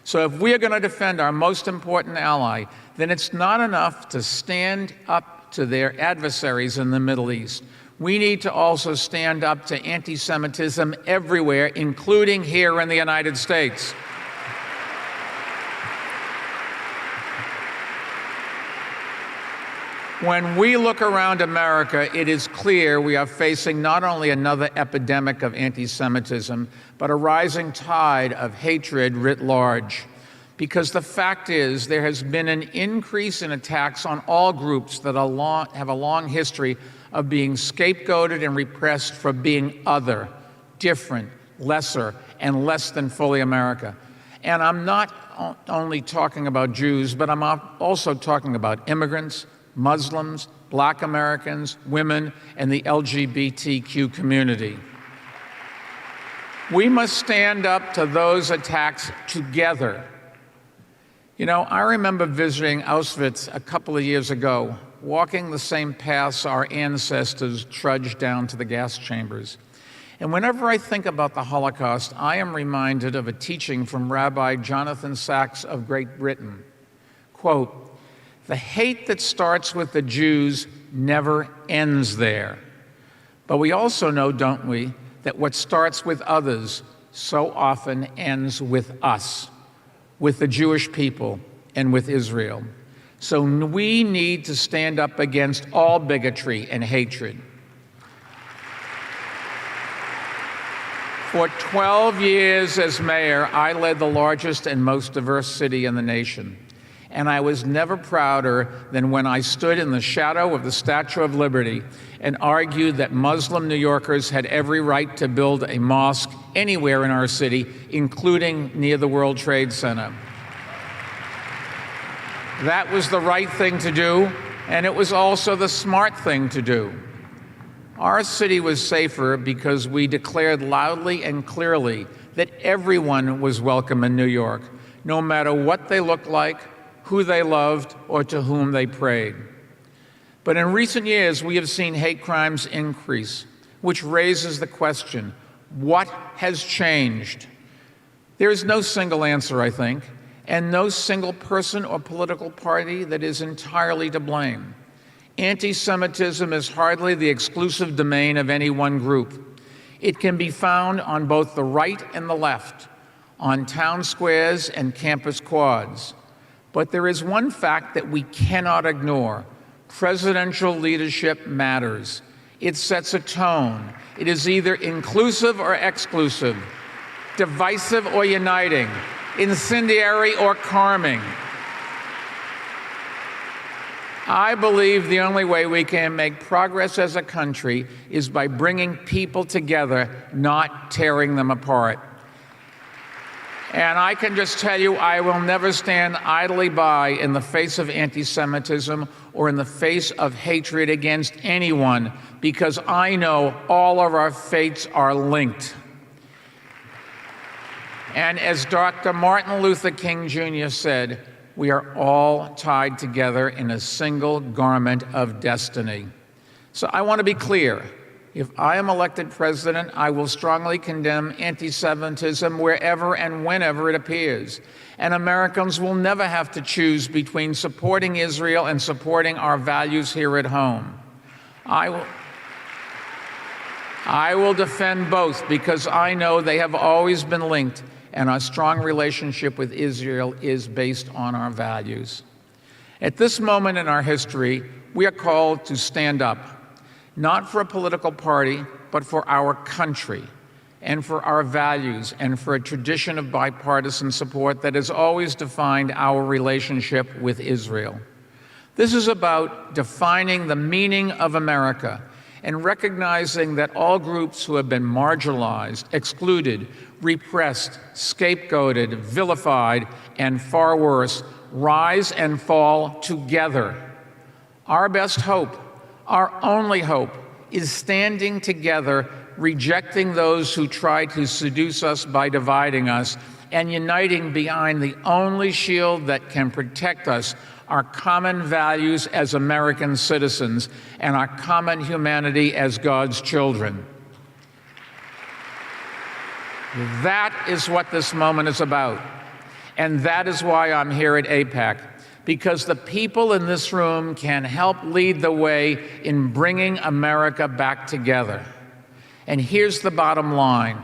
So if we are going to defend our most important ally, then it's not enough to stand up to their adversaries in the Middle East. We need to also stand up to anti-Semitism everywhere, including here in the United States. When we look around America, it is clear we are facing not only another epidemic of anti-Semitism, but a rising tide of hatred writ large. Because the fact is, there has been an increase in attacks on all groups that have a long history of being scapegoated and repressed for being other, different, lesser, and less than fully America. And I'm not only talking about Jews, but I'm also talking about immigrants, Muslims, Black Americans, women, and the LGBTQ community. We must stand up to those attacks together. You know, I remember visiting Auschwitz a couple of years ago, walking the same paths our ancestors trudged down to the gas chambers. And whenever I think about the Holocaust, I am reminded of a teaching from Rabbi Jonathan Sacks of Great Britain. Quote, "The hate that starts with the Jews never ends there. But we also know, don't we, that what starts with others so often ends with us, with the Jewish people and with Israel. So we need to stand up against all bigotry and hatred." For 12 years as mayor, I led the largest and most diverse city in the nation. And I was never prouder than when I stood in the shadow of the Statue of Liberty and argued that Muslim New Yorkers had every right to build a mosque anywhere in our city, including near the World Trade Center. That was the right thing to do, and it was also the smart thing to do. Our city was safer because we declared loudly and clearly that everyone was welcome in New York, no matter what they looked like, who they loved, or to whom they prayed. But in recent years, we have seen hate crimes increase, which raises the question, what has changed? There is no single answer, I think, and no single person or political party that is entirely to blame. Anti-Semitism is hardly the exclusive domain of any one group. It can be found on both the right and the left, on town squares and campus quads. But there is one fact that we cannot ignore. Presidential leadership matters. It sets a tone. It is either inclusive or exclusive, divisive or uniting, incendiary or calming. I believe the only way we can make progress as a country is by bringing people together, not tearing them apart. And I can just tell you, I will never stand idly by in the face of anti-Semitism or in the face of hatred against anyone, because I know all of our fates are linked. And as Dr. Martin Luther King Jr. said, we are all tied together in a single garment of destiny. So I want to be clear. If I am elected president, I will strongly condemn anti-Semitism wherever and whenever it appears. And Americans will never have to choose between supporting Israel and supporting our values here at home. I will defend both because I know they have always been linked, and our strong relationship with Israel is based on our values. At this moment in our history, we are called to stand up, not for a political party, but for our country and for our values and for a tradition of bipartisan support that has always defined our relationship with Israel. This is about defining the meaning of America and recognizing that all groups who have been marginalized, excluded, repressed, scapegoated, vilified, and far worse, rise and fall together. Our best hope, our only hope, is standing together, rejecting those who try to seduce us by dividing us, and uniting behind the only shield that can protect us, our common values as American citizens and our common humanity as God's children. That is what this moment is about. And that is why I'm here at AIPAC, because the people in this room can help lead the way in bringing America back together. And here's the bottom line.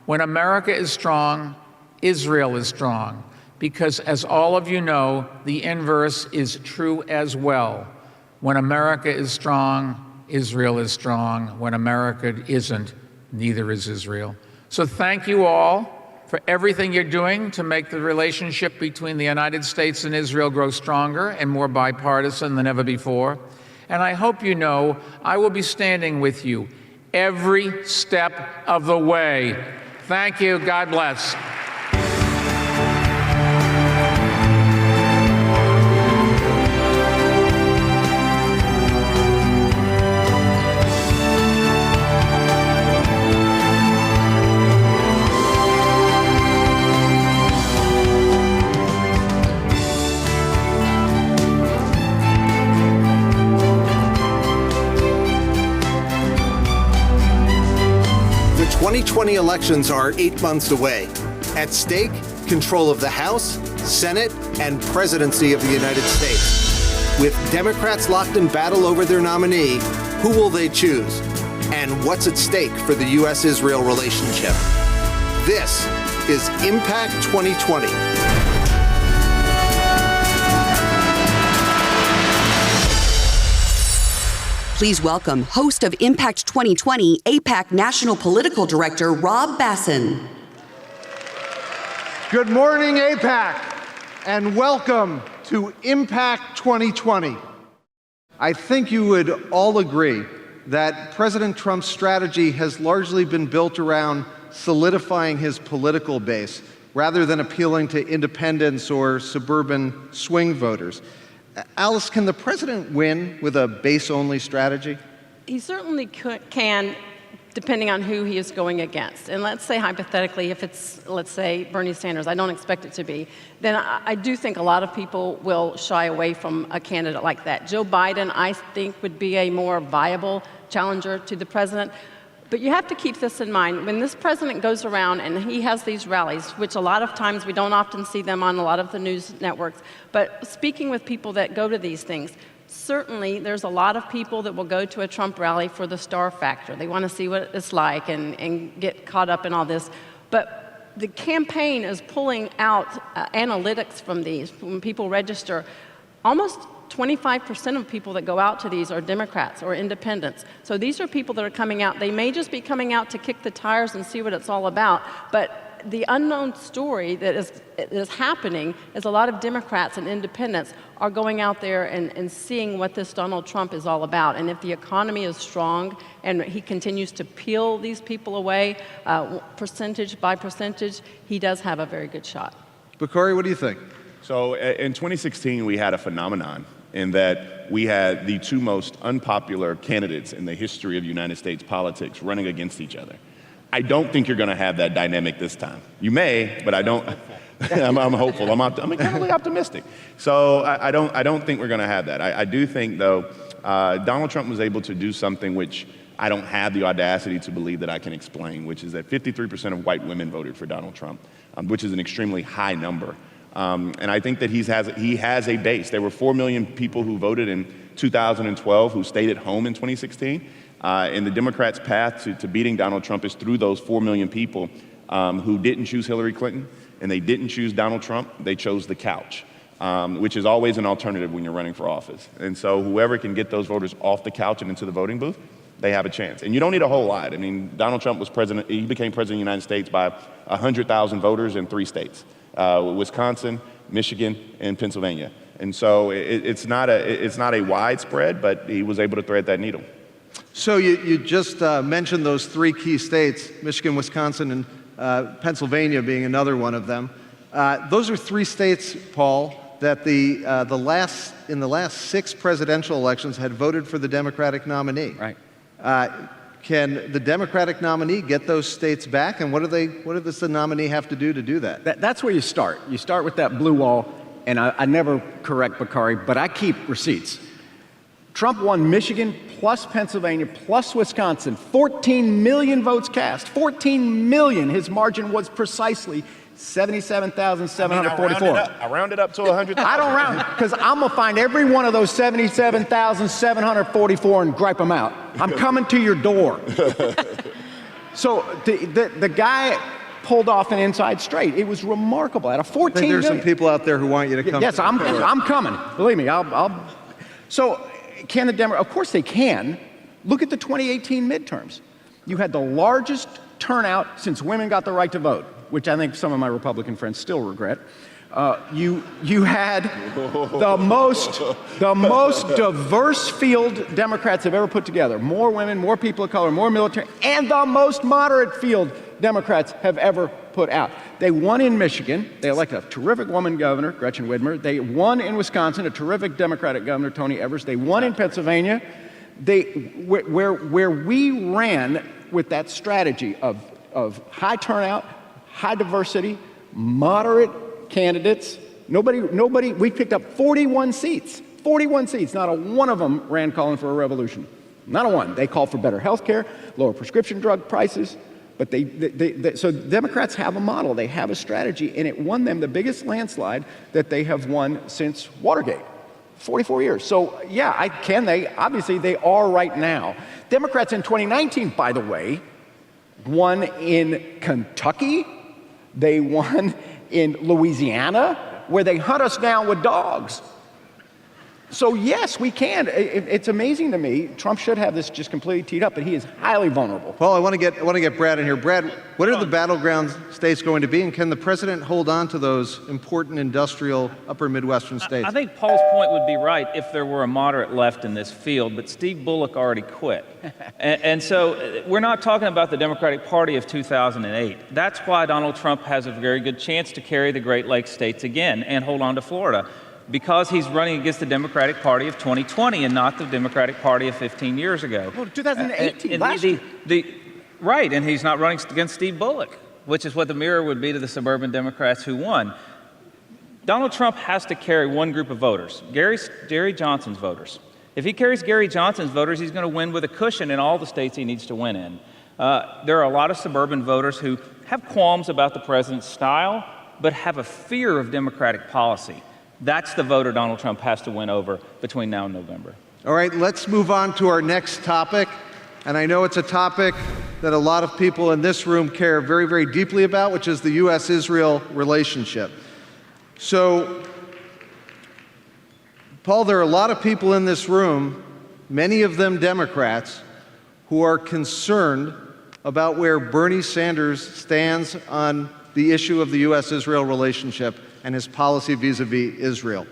When America is strong, Israel is strong. Because as all of you know, the inverse is true as well. When America is strong, Israel is strong. When America isn't, neither is Israel. So thank you all for everything you're doing to make the relationship between the United States and Israel grow stronger and more bipartisan than ever before. And I hope you know I will be standing with you every step of the way. Thank you. God bless. The 2020 elections are 8 months away. At stake, control of the House, Senate, and presidency of the United States. With Democrats locked in battle over their nominee, who will they choose? And what's at stake for the U.S.-Israel relationship? This is Impact 2020. Please welcome host of Impact 2020, AIPAC National Political Director, Rob Bassin. Good morning, AIPAC, and welcome to Impact 2020. I think you would all agree that President Trump's strategy has largely been built around solidifying his political base rather than appealing to independents or suburban swing voters. Alice, can the president win with a base-only strategy? He certainly can depending on who he is going against. And let's say hypothetically, if it's, let's say, Bernie Sanders, I don't expect it to be, then I do think a lot of people will shy away from a candidate like that. Joe Biden, I think, would be a more viable challenger to the president. But you have to keep this in mind. When this president goes around and he has these rallies, which a lot of times we don't often see them on a lot of the news networks, but speaking with people that go to these things, certainly there's a lot of people that will go to a Trump rally for the star factor. They want to see what it's like and get caught up in all this. But the campaign is pulling out analytics from these. When people register, almost 25% of people that go out to these are Democrats or independents. So these are people that are coming out. They may just be coming out to kick the tires and see what it's all about, but the unknown story that is happening is a lot of Democrats and independents are going out there and seeing what this Donald Trump is all about. And if the economy is strong and he continues to peel these people away percentage by percentage, he does have a very good shot. Bakari, what do you think? So in 2016, we had a phenomenon in that we had the two most unpopular candidates in the history of United States politics running against each other. I don't think you're going to have that dynamic this time. You may, but I don't. I'm hopeful. I'm incredibly optimistic. So I don't think we're going to have that. I do think, though, Donald Trump was able to do something which I don't have the audacity to believe that I can explain, which is that 53% of white women voted for Donald Trump, which is an extremely high number. And I think that he has a base. There were 4 million people who voted in 2012 who stayed at home in 2016. And the Democrats' path to beating Donald Trump is through those 4 million people who didn't choose Hillary Clinton and they didn't choose Donald Trump. They chose the couch, which is always an alternative when you're running for office. And so whoever can get those voters off the couch and into the voting booth, they have a chance. And you don't need a whole lot. I mean, Donald Trump was president. He became president of the United States by 100,000 voters in 3 states, Wisconsin, Michigan, and Pennsylvania. And so it's not a widespread, but he was able to thread that needle. So you just mentioned those 3 key states, Michigan, Wisconsin, and Pennsylvania being another one of them. Those are 3 states, Paul, that in the last 6 presidential elections had voted for the Democratic nominee. Right. Can the Democratic nominee get those states back, and what does the nominee have to do that? That's where you start. You start with that blue wall, and I never correct Bakari, but I keep receipts. Trump won Michigan plus Pennsylvania plus Wisconsin, 14 million votes cast, 14 million. His margin was precisely 77,744. I rounded up to 100,000. I don't round because I'm going to find every one of those 77,744 and gripe them out. I'm coming to your door. So the guy pulled off an inside straight. It was remarkable. Out of 14 million. There's some people out there who want you to come. Yes, I'm coming. Believe me, So can the Democrats? Of course they can. Look at the 2018 midterms. You had the largest turnout since women got the right to vote, which I think some of my Republican friends still regret. You had the most diverse field Democrats have ever put together. More women, more people of color, more military, and the most moderate field Democrats have ever put out. They won in Michigan. They elected a terrific woman governor, Gretchen Whitmer. They won in Wisconsin, a terrific Democratic governor, Tony Evers. They won in Pennsylvania. Where we ran with that strategy of high turnout, high diversity, moderate candidates. We picked up 41 seats. 41 seats. Not a one of them ran calling for a revolution. Not a one. They called for better health care, lower prescription drug prices. But so Democrats have a model. They have a strategy, and it won them the biggest landslide that they have won since Watergate. 44 years. So yeah, can they? Obviously, they are right now. Democrats in 2019, by the way, won in Kentucky. They won in Louisiana, where they hunt us down with dogs. So yes, we can. It's amazing to me. Trump should have this just completely teed up, but he is highly vulnerable. Paul, I want to get Brad in here. Brad, what are the battleground states going to be, and can the president hold on to those important industrial upper Midwestern states? I think Paul's point would be right if there were a moderate left in this field, but Steve Bullock already quit. and so we're not talking about the Democratic Party of 2008. That's why Donald Trump has a very good chance to carry the Great Lakes states again and hold on to Florida, because he's running against the Democratic Party of 2020 and not the Democratic Party of 15 years ago. Well, 2018, last year. Right, and he's not running against Steve Bullock, which is what the mirror would be to the suburban Democrats who won. Donald Trump has to carry one group of voters, Gary Johnson's voters. If he carries Gary Johnson's voters, he's going to win with a cushion in all the states he needs to win in. There are a lot of suburban voters who have qualms about the president's style, but have a fear of Democratic policy. That's the voter Donald Trump has to win over between now and November. All right, let's move on to our next topic. And I know it's a topic that a lot of people in this room care very, very deeply about, which is the U.S.-Israel relationship. So, Paul, there are a lot of people in this room, many of them Democrats, who are concerned about where Bernie Sanders stands on the issue of the U.S.-Israel relationship and his policy vis-a-vis Israel.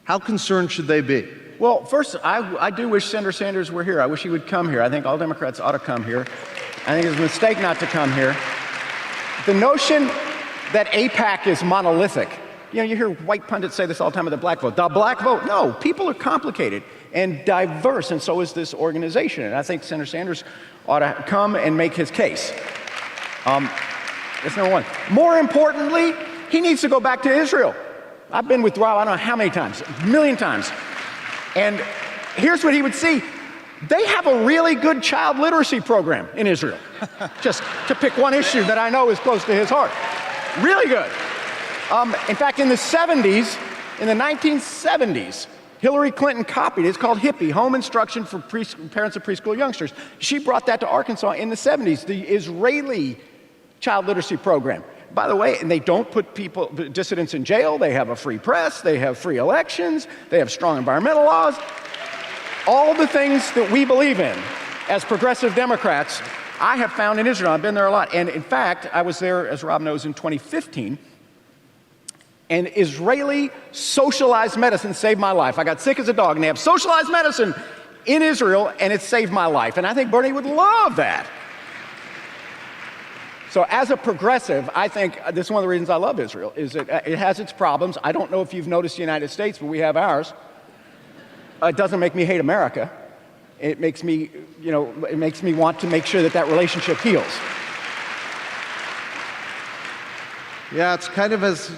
How concerned should they be? Well, first, I do wish Senator Sanders were here. I wish he would come here. I think all Democrats ought to come here. I think it's a mistake not to come here. The notion that AIPAC is monolithic. You know, you hear white pundits say this all the time with the black vote. The black vote. No, people are complicated and diverse, and so is this organization. And I think Senator Sanders ought to come and make his case. That's number one. More importantly, he needs to go back to Israel. I've been with Rob, I don't know how many times, a million times. And here's what he would see. They have a really good child literacy program in Israel. Just to pick one issue that I know is close to his heart. Really good. In fact, in the 1970s, Hillary Clinton copied it. It's called HIPPY, Home Instruction for Parents of Preschool Youngsters. She brought that to Arkansas in the 70s, the Israeli child literacy program. By the way, and they don't put dissidents in jail. They have a free press. They have free elections. They have strong environmental laws. All the things that we believe in as progressive Democrats, I have found in Israel. I've been there a lot. And in fact, I was there, as Rob knows, in 2015. And Israeli socialized medicine saved my life. I got sick as a dog, and they have socialized medicine in Israel, and it saved my life. And I think Bernie would love that. So as a progressive, I think this is one of the reasons I love Israel, is that it has its problems. I don't know if you've noticed the United States, but we have ours. It doesn't make me hate America. It makes me, it makes me want to make sure that that relationship heals. Yeah, it's kind of as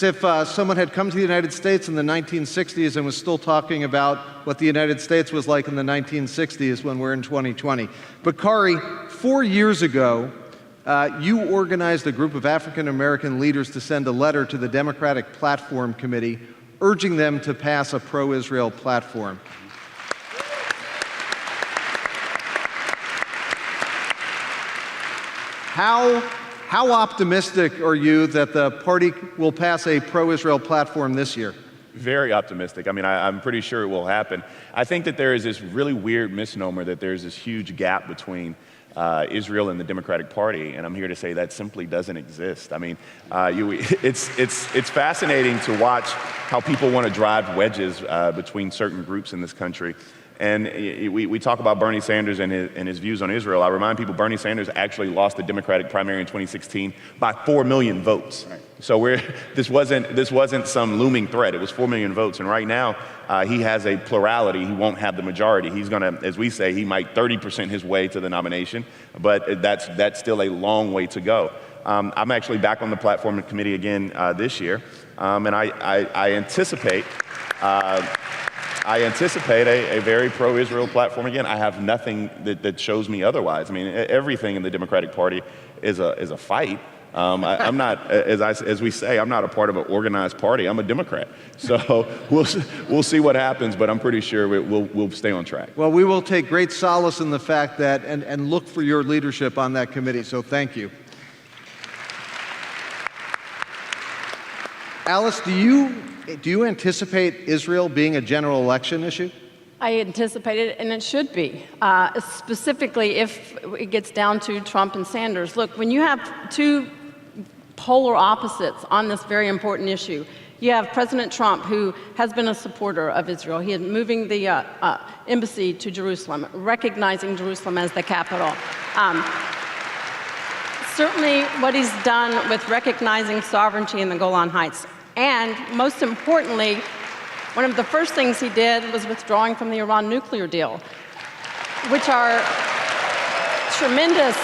if someone had come to the United States in the 1960s and was still talking about what the United States was like in the 1960s when we're in 2020. Bakari, 4 years ago, you organized a group of African-American leaders to send a letter to the Democratic Platform Committee urging them to pass a pro-Israel platform. How optimistic are you that the party will pass a pro-Israel platform this year? Very optimistic. I mean, I'm pretty sure it will happen. I think that there is this really weird misnomer that there's this huge gap between Israel and the Democratic Party, and I'm here to say that simply doesn't exist. I mean, it's fascinating to watch how people want to drive wedges between certain groups in this country. And we talk about Bernie Sanders and his views on Israel. I remind people Bernie Sanders actually lost the Democratic primary in 2016 by 4 million votes. Right. So this wasn't some looming threat. It was 4 million votes. And right now, he has a plurality. He won't have the majority. He's going to, as we say, he might 30% his way to the nomination. But that's still a long way to go. I'm actually back on the platform committee again this year. And I anticipate a very pro-Israel platform again. I have nothing that shows me otherwise. I mean, everything in the Democratic Party is a fight. I'm not, as we say, I'm not a part of an organized party. I'm a Democrat. So we'll see what happens, but I'm pretty sure we'll stay on track. Well, we will take great solace in the fact that, and look for your leadership on that committee. So thank you. Alice, do you anticipate Israel being a general election issue? I anticipate it, and it should be, specifically if it gets down to Trump and Sanders. Look, when you have two polar opposites on this very important issue, you have President Trump, who has been a supporter of Israel. He is moving the embassy to Jerusalem, recognizing Jerusalem as the capital. Certainly what he's done with recognizing sovereignty in the Golan Heights. And most importantly, one of the first things he did was withdrawing from the Iran nuclear deal, which are tremendous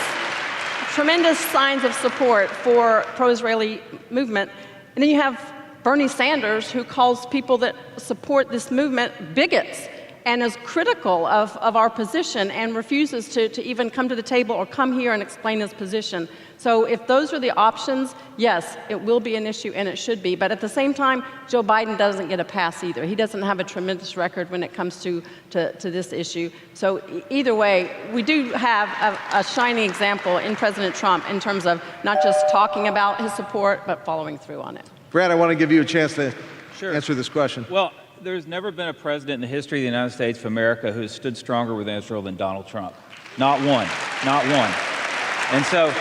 tremendous signs of support for pro-Israeli movement. And then you have Bernie Sanders, who calls people that support this movement bigots and is critical of our position and refuses to even come to the table or come here and explain his position. So if those are the options, yes, it will be an issue and it should be. But at the same time, Joe Biden doesn't get a pass either. He doesn't have a tremendous record when it comes to this issue. So either way, we do have a shining example in President Trump in terms of not just talking about his support, but following through on it. Brad, I want to give you a chance to answer this question. Well, there's never been a president in the history of the United States of America who has stood stronger with Israel than Donald Trump. Not one. Not one. And so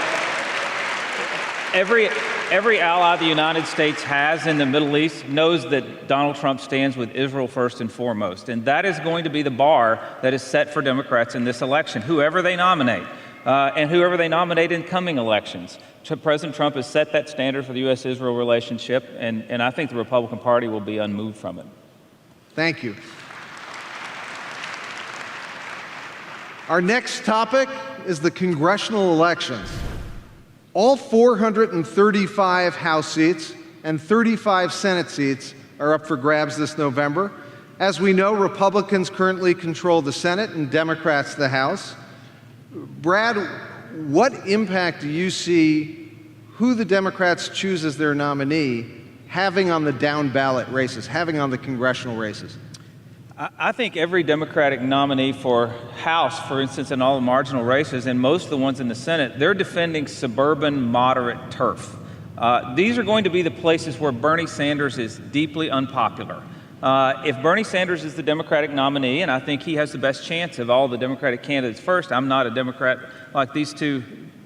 every ally the United States has in the Middle East knows that Donald Trump stands with Israel first and foremost. And that is going to be the bar that is set for Democrats in this election, whoever they nominate, and whoever they nominate in coming elections. President Trump has set that standard for the U.S.-Israel relationship, and I think the Republican Party will be unmoved from it. Thank you. Our next topic is the congressional elections. All 435 House seats and 35 Senate seats are up for grabs this November. As we know, Republicans currently control the Senate and Democrats the House. Brad, what impact do you see who the Democrats choose as their nominee having on the down ballot races, having on the congressional races? I think every Democratic nominee for House, for instance, in all the marginal races, and most of the ones in the Senate, they're defending suburban moderate turf. These are going to be the places where Bernie Sanders is deeply unpopular. If Bernie Sanders is the Democratic nominee, and I think he has the best chance of all the Democratic candidates first, I'm not a Democrat like these two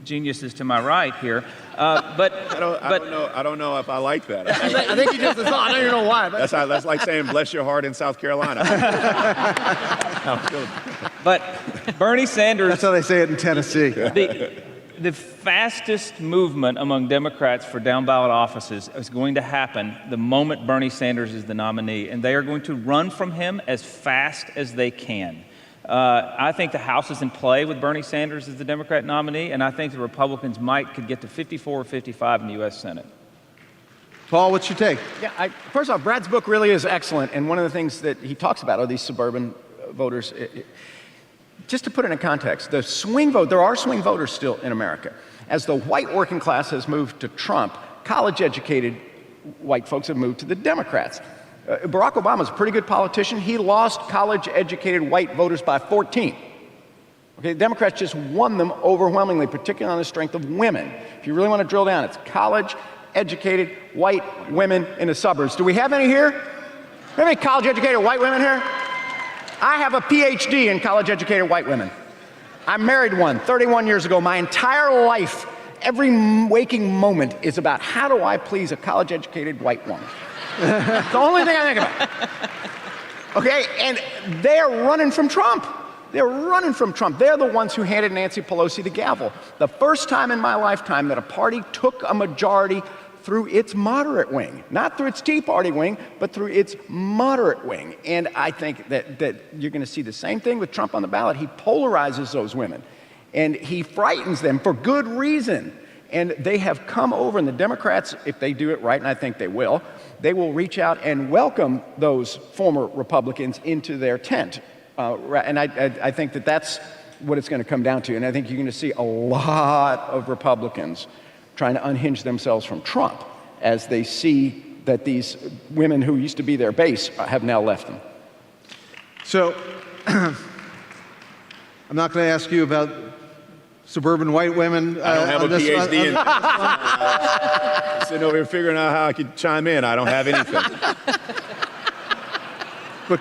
geniuses to my right here, but I don't know if I like that. I think you just saw. I don't even know why. That's like saying bless your heart in South Carolina. But Bernie Sanders. That's how they say it in Tennessee. The fastest movement among Democrats for down ballot offices is going to happen the moment Bernie Sanders is the nominee, and they are going to run from him as fast as they can. I think the House is in play with Bernie Sanders as the Democrat nominee, and I think the Republicans could get to 54 or 55 in the U.S. Senate. Paul, what's your take? Yeah, first off, Brad's book really is excellent, and one of the things that he talks about are these suburban voters. Just to put it in context, the swing vote, there are swing voters still in America. As the white working class has moved to Trump, college-educated white folks have moved to the Democrats. Barack Obama's a pretty good politician. He lost college-educated white voters by 14. Okay, the Democrats just won them overwhelmingly, particularly on the strength of women. If you really want to drill down, it's college-educated white women in the suburbs. Do we have any here? Do we have any college-educated white women here? I have a PhD in college-educated white women. I married one 31 years ago. My entire life, every waking moment is about how do I please a college-educated white woman. It's the only thing I think about. Okay, and they're running from Trump. They're running from Trump. They're the ones who handed Nancy Pelosi the gavel. The first time in my lifetime that a party took a majority through its moderate wing, not through its Tea Party wing, but through its moderate wing. And I think that you're going to see the same thing with Trump on the ballot. He polarizes those women, and he frightens them for good reason. And they have come over, and the Democrats, if they do it right, and I think they will reach out and welcome those former Republicans into their tent. And I think that that's what it's going to come down to. And I think you're going to see a lot of Republicans trying to unhinge themselves from Trump as they see that these women who used to be their base have now left them. So I'm not going to ask you about suburban white women. I don't have a PhD in that. Sitting over here figuring out how I could chime in. I don't have anything. But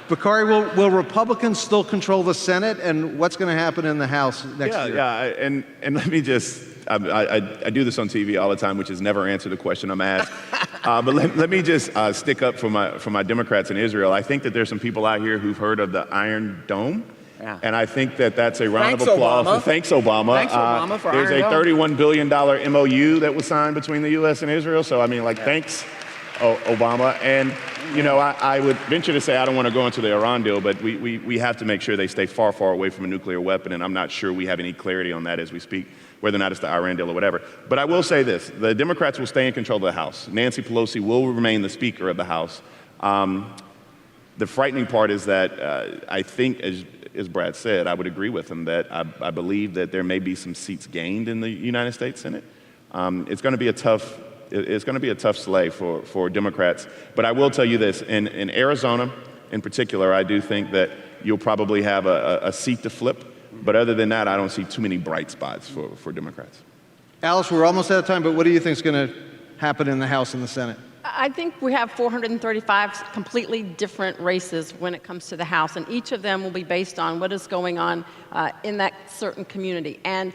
Bakari, will Republicans still control the Senate, and what's going to happen in the House next year? Yeah, and let me just, I do this on TV all the time, which is never answer the question I'm asked. But let me just stick up for my Democrats in Israel. I think that there's some people out here who've heard of the Iron Dome. Yeah. And I think that that's a round of applause. Thanks, Obama. Thanks, Obama, for there's a $31 billion MOU that was signed between the U.S. and Israel. So, I mean, thanks, Obama. And, you know, I would venture to say I don't want to go into the Iran deal, but we have to make sure they stay far, far away from a nuclear weapon. And I'm not sure we have any clarity on that as we speak. whether or not it's the Iran deal or whatever. But I will say this, the Democrats will stay in control of the House. Nancy Pelosi will remain the Speaker of the House. The frightening part is that I think, as Brad said, I would agree with him that I believe that there may be some seats gained in the United States Senate. It's going to be a tough sleigh for Democrats. But I will tell you this, in Arizona in particular, I do think that you'll probably have a seat to flip. But other than that, I don't see too many bright spots for Democrats. Alice, we're almost out of time, but what do you think is going to happen in the House and the Senate? I think we have 435 completely different races when it comes to the House, and each of them will be based on what is going on in that certain community. And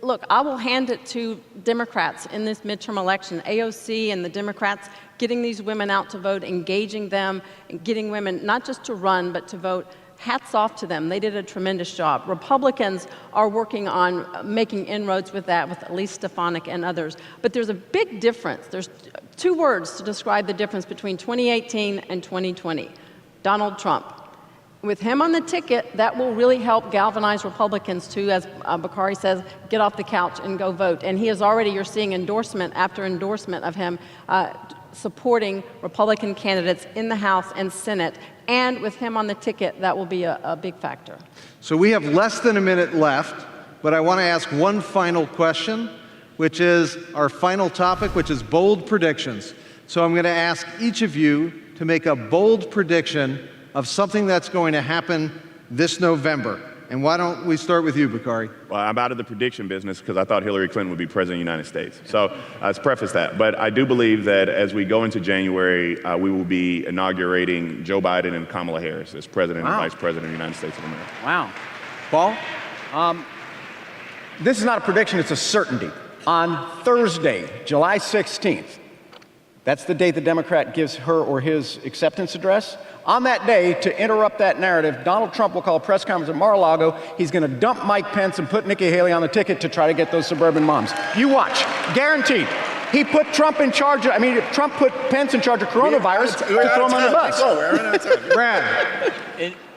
look, I will hand it to Democrats in this midterm election, AOC and the Democrats getting these women out to vote, engaging them, and getting women not just to run, but to vote. Hats off to them. They did a tremendous job. Republicans are working on making inroads with that, with Elise Stefanik and others. But there's a big difference. There's two words to describe the difference between 2018 and 2020. Donald Trump. With him on the ticket, that will really help galvanize Republicans to, as Bakari says, get off the couch and go vote. And he is already, you're seeing endorsement after endorsement of him supporting Republican candidates in the House and Senate. And with him on the ticket, that will be a big factor. So we have less than a minute left, but I want to ask one final question, which is our final topic, which is bold predictions. So I'm going to ask each of you to make a bold prediction of something that's going to happen this November. And why don't we start with you, Bakari? Well, I'm out of the prediction business because I thought Hillary Clinton would be president of the United States. So let's preface that. But I do believe that as we go into January, we will be inaugurating Joe Biden and Kamala Harris as president and vice president of the United States of America. Wow. Paul? This is not a prediction, it's a certainty. On Thursday, July 16th, that's the date the Democrat gives her or his acceptance address. On that day, to interrupt that narrative, Donald Trump will call a press conference at Mar-a-Lago. He's going to dump Mike Pence and put Nikki Haley on the ticket to try to get those suburban moms. You watch. Guaranteed. He put Trump in charge of, Trump put Pence in charge of coronavirus to throw him on the bus. Brad.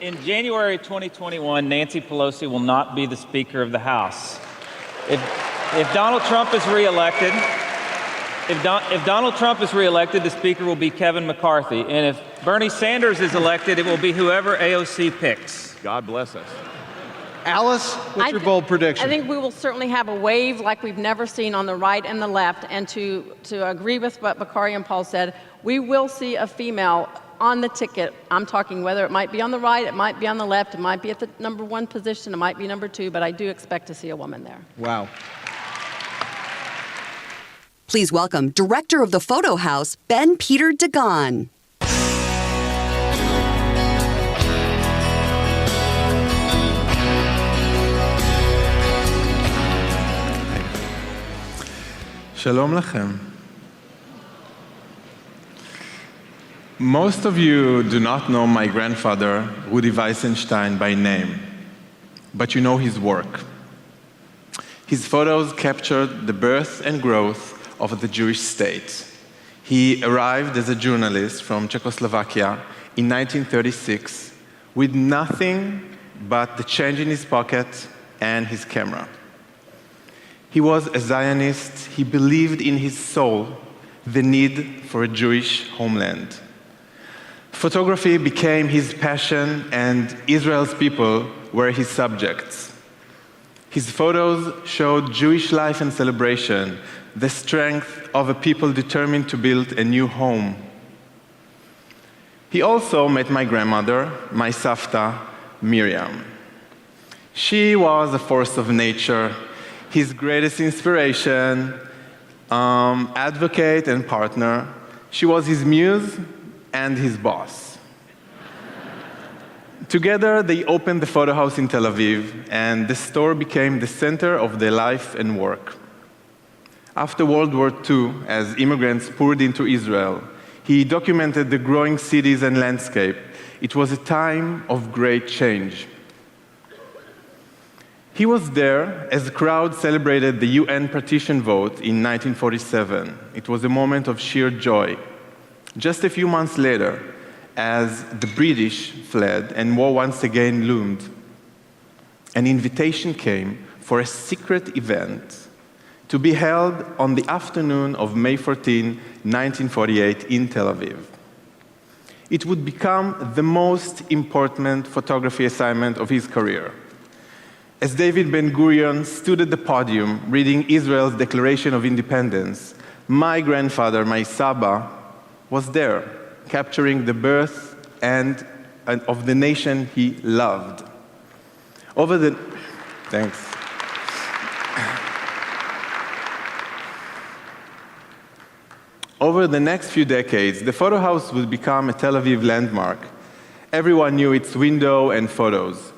In January 2021, Nancy Pelosi will not be the Speaker of the House. If Donald Trump is reelected, If Donald Trump is reelected, the Speaker will be Kevin McCarthy. And if Bernie Sanders is elected, it will be whoever AOC picks. God bless us. Alice, what's your bold prediction? I think we will certainly have a wave like we've never seen on the right and the left. And to agree with what Bakari and Paul said, we will see a female on the ticket. I'm talking whether it might be on the right, it might be on the left, it might be at the number 1 position, it might be number 2, but I do expect to see a woman there. Wow. Please welcome Director of the Photo House, Peter Dagan. Shalom lachem. Most of you do not know my grandfather, Rudi Weissenstein, by name, but you know his work. His photos captured the birth and growth of the Jewish state. He arrived as a journalist from Czechoslovakia in 1936 with nothing but the change in his pocket and his camera. He was a Zionist. He believed in his soul the need for a Jewish homeland. Photography became his passion, and Israel's people were his subjects. His photos showed Jewish life and celebration, the strength of a people determined to build a new home. He also met my grandmother, my Savta, Miriam. She was a force of nature, his greatest inspiration, advocate and partner. She was his muse and his boss. Together, they opened the Photo House in Tel Aviv, and the store became the center of their life and work. After World War II, as immigrants poured into Israel, he documented the growing cities and landscape. It was a time of great change. He was there as the crowd celebrated the UN partition vote in 1947. It was a moment of sheer joy. Just a few months later, as the British fled and war once again loomed, an invitation came for a secret event to be held on the afternoon of May 14, 1948 in Tel Aviv. It would become the most important photography assignment of his career. As David Ben-Gurion stood at the podium reading Israel's Declaration of Independence, my grandfather, my Saba, was there, capturing the birth and of the nation he loved. Thanks. Over the next few decades, the PhotoHouse would become a Tel Aviv landmark. Everyone knew its window and photos.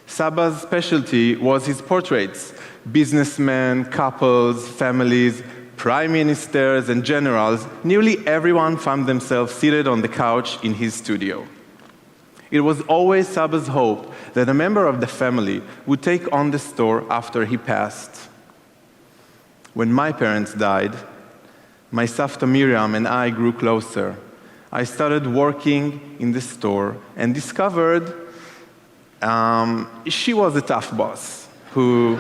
Saba's specialty was his portraits. Businessmen, couples, families, prime ministers, and generals, nearly everyone found themselves seated on the couch in his studio. It was always Saba's hope that a member of the family would take on the store after he passed. When my parents died, my Savta Miriam and I grew closer. I started working in the store and discovered she was a tough boss who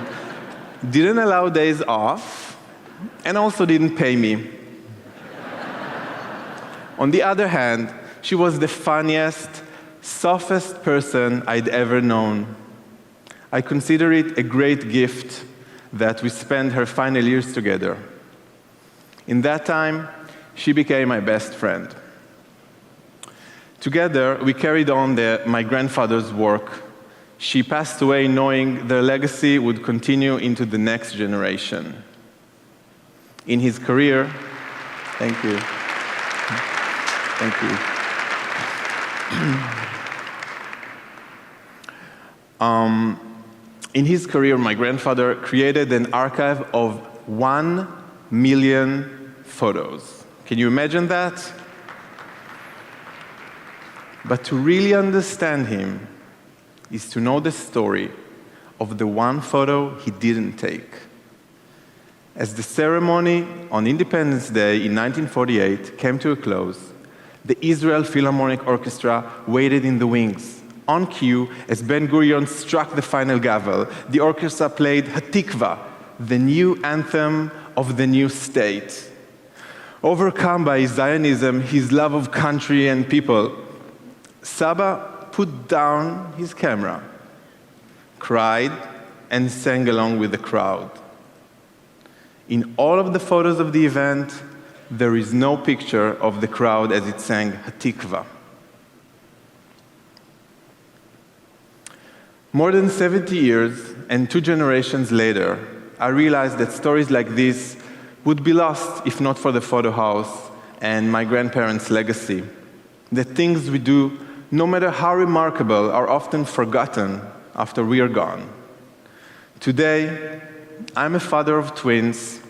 didn't allow days off and also didn't pay me. On the other hand, she was the funniest, softest person I'd ever known. I consider it a great gift that we spent her final years together. In that time, she became my best friend. Together, we carried on my grandfather's work. She passed away knowing their legacy would continue into the next generation. In his career, thank you. Thank you. In his career, my grandfather created an archive of 1 million photos. Can you imagine that? But to really understand him is to know the story of the one photo he didn't take. As the ceremony on Independence Day in 1948 came to a close, the Israel Philharmonic Orchestra waited in the wings. On cue, as Ben-Gurion struck the final gavel, the orchestra played Hatikva, the new anthem of the new state. Overcome by his Zionism, his love of country and people, Saba put down his camera, cried, and sang along with the crowd. In all of the photos of the event, there is no picture of the crowd as it sang Hatikva. More than 70 years and 2 generations later, I realized that stories like this would be lost if not for the PhotoHouse and my grandparents' legacy. The things we do, no matter how remarkable, are often forgotten after we are gone. Today, I'm a father of twins.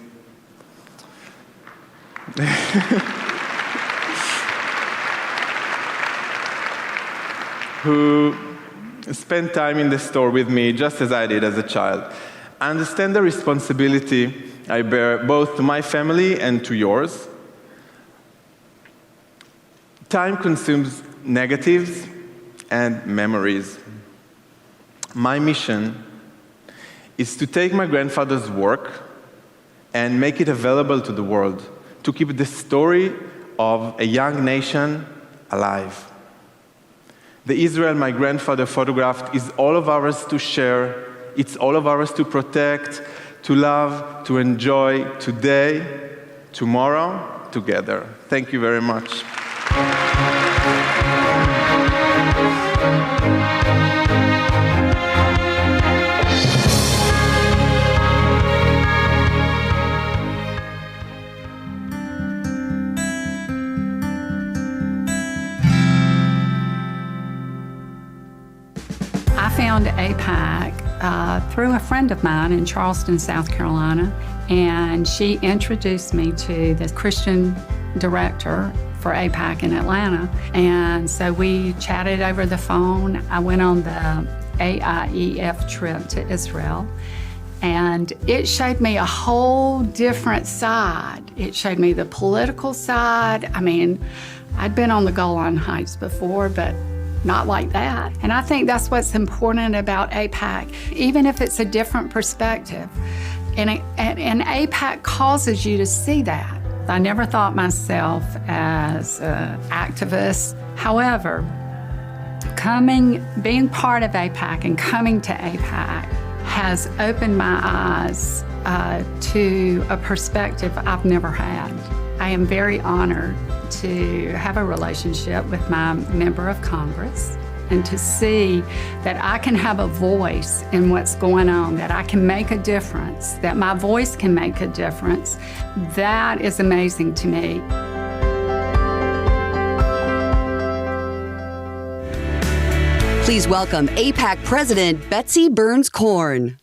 Who spent time in the store with me just as I did as a child. I understand the responsibility I bear both to my family and to yours. Time consumes negatives and memories. My mission is to take my grandfather's work and make it available to the world, to keep the story of a young nation alive. The Israel my grandfather photographed is all of ours to share. It's all of ours to protect, to love, to enjoy today, tomorrow, together. Thank you very much. I found AIPAC through a friend of mine in Charleston, South Carolina, and she introduced me to the Christian director for AIPAC in Atlanta. And so we chatted over the phone. I went on the AIEF trip to Israel, and it showed me a whole different side. It showed me the political side. I mean, I'd been on the Golan Heights before, but not like that. And I think that's what's important about AIPAC, even if it's a different perspective. And AIPAC causes you to see that. I never thought myself as an activist. However, being part of AIPAC and coming to AIPAC has opened my eyes to a perspective I've never had. I am very honored to have a relationship with my member of Congress and to see that I can have a voice in what's going on, that I can make a difference, that my voice can make a difference. That is amazing to me. Please welcome AIPAC President Betsy Berns Korn.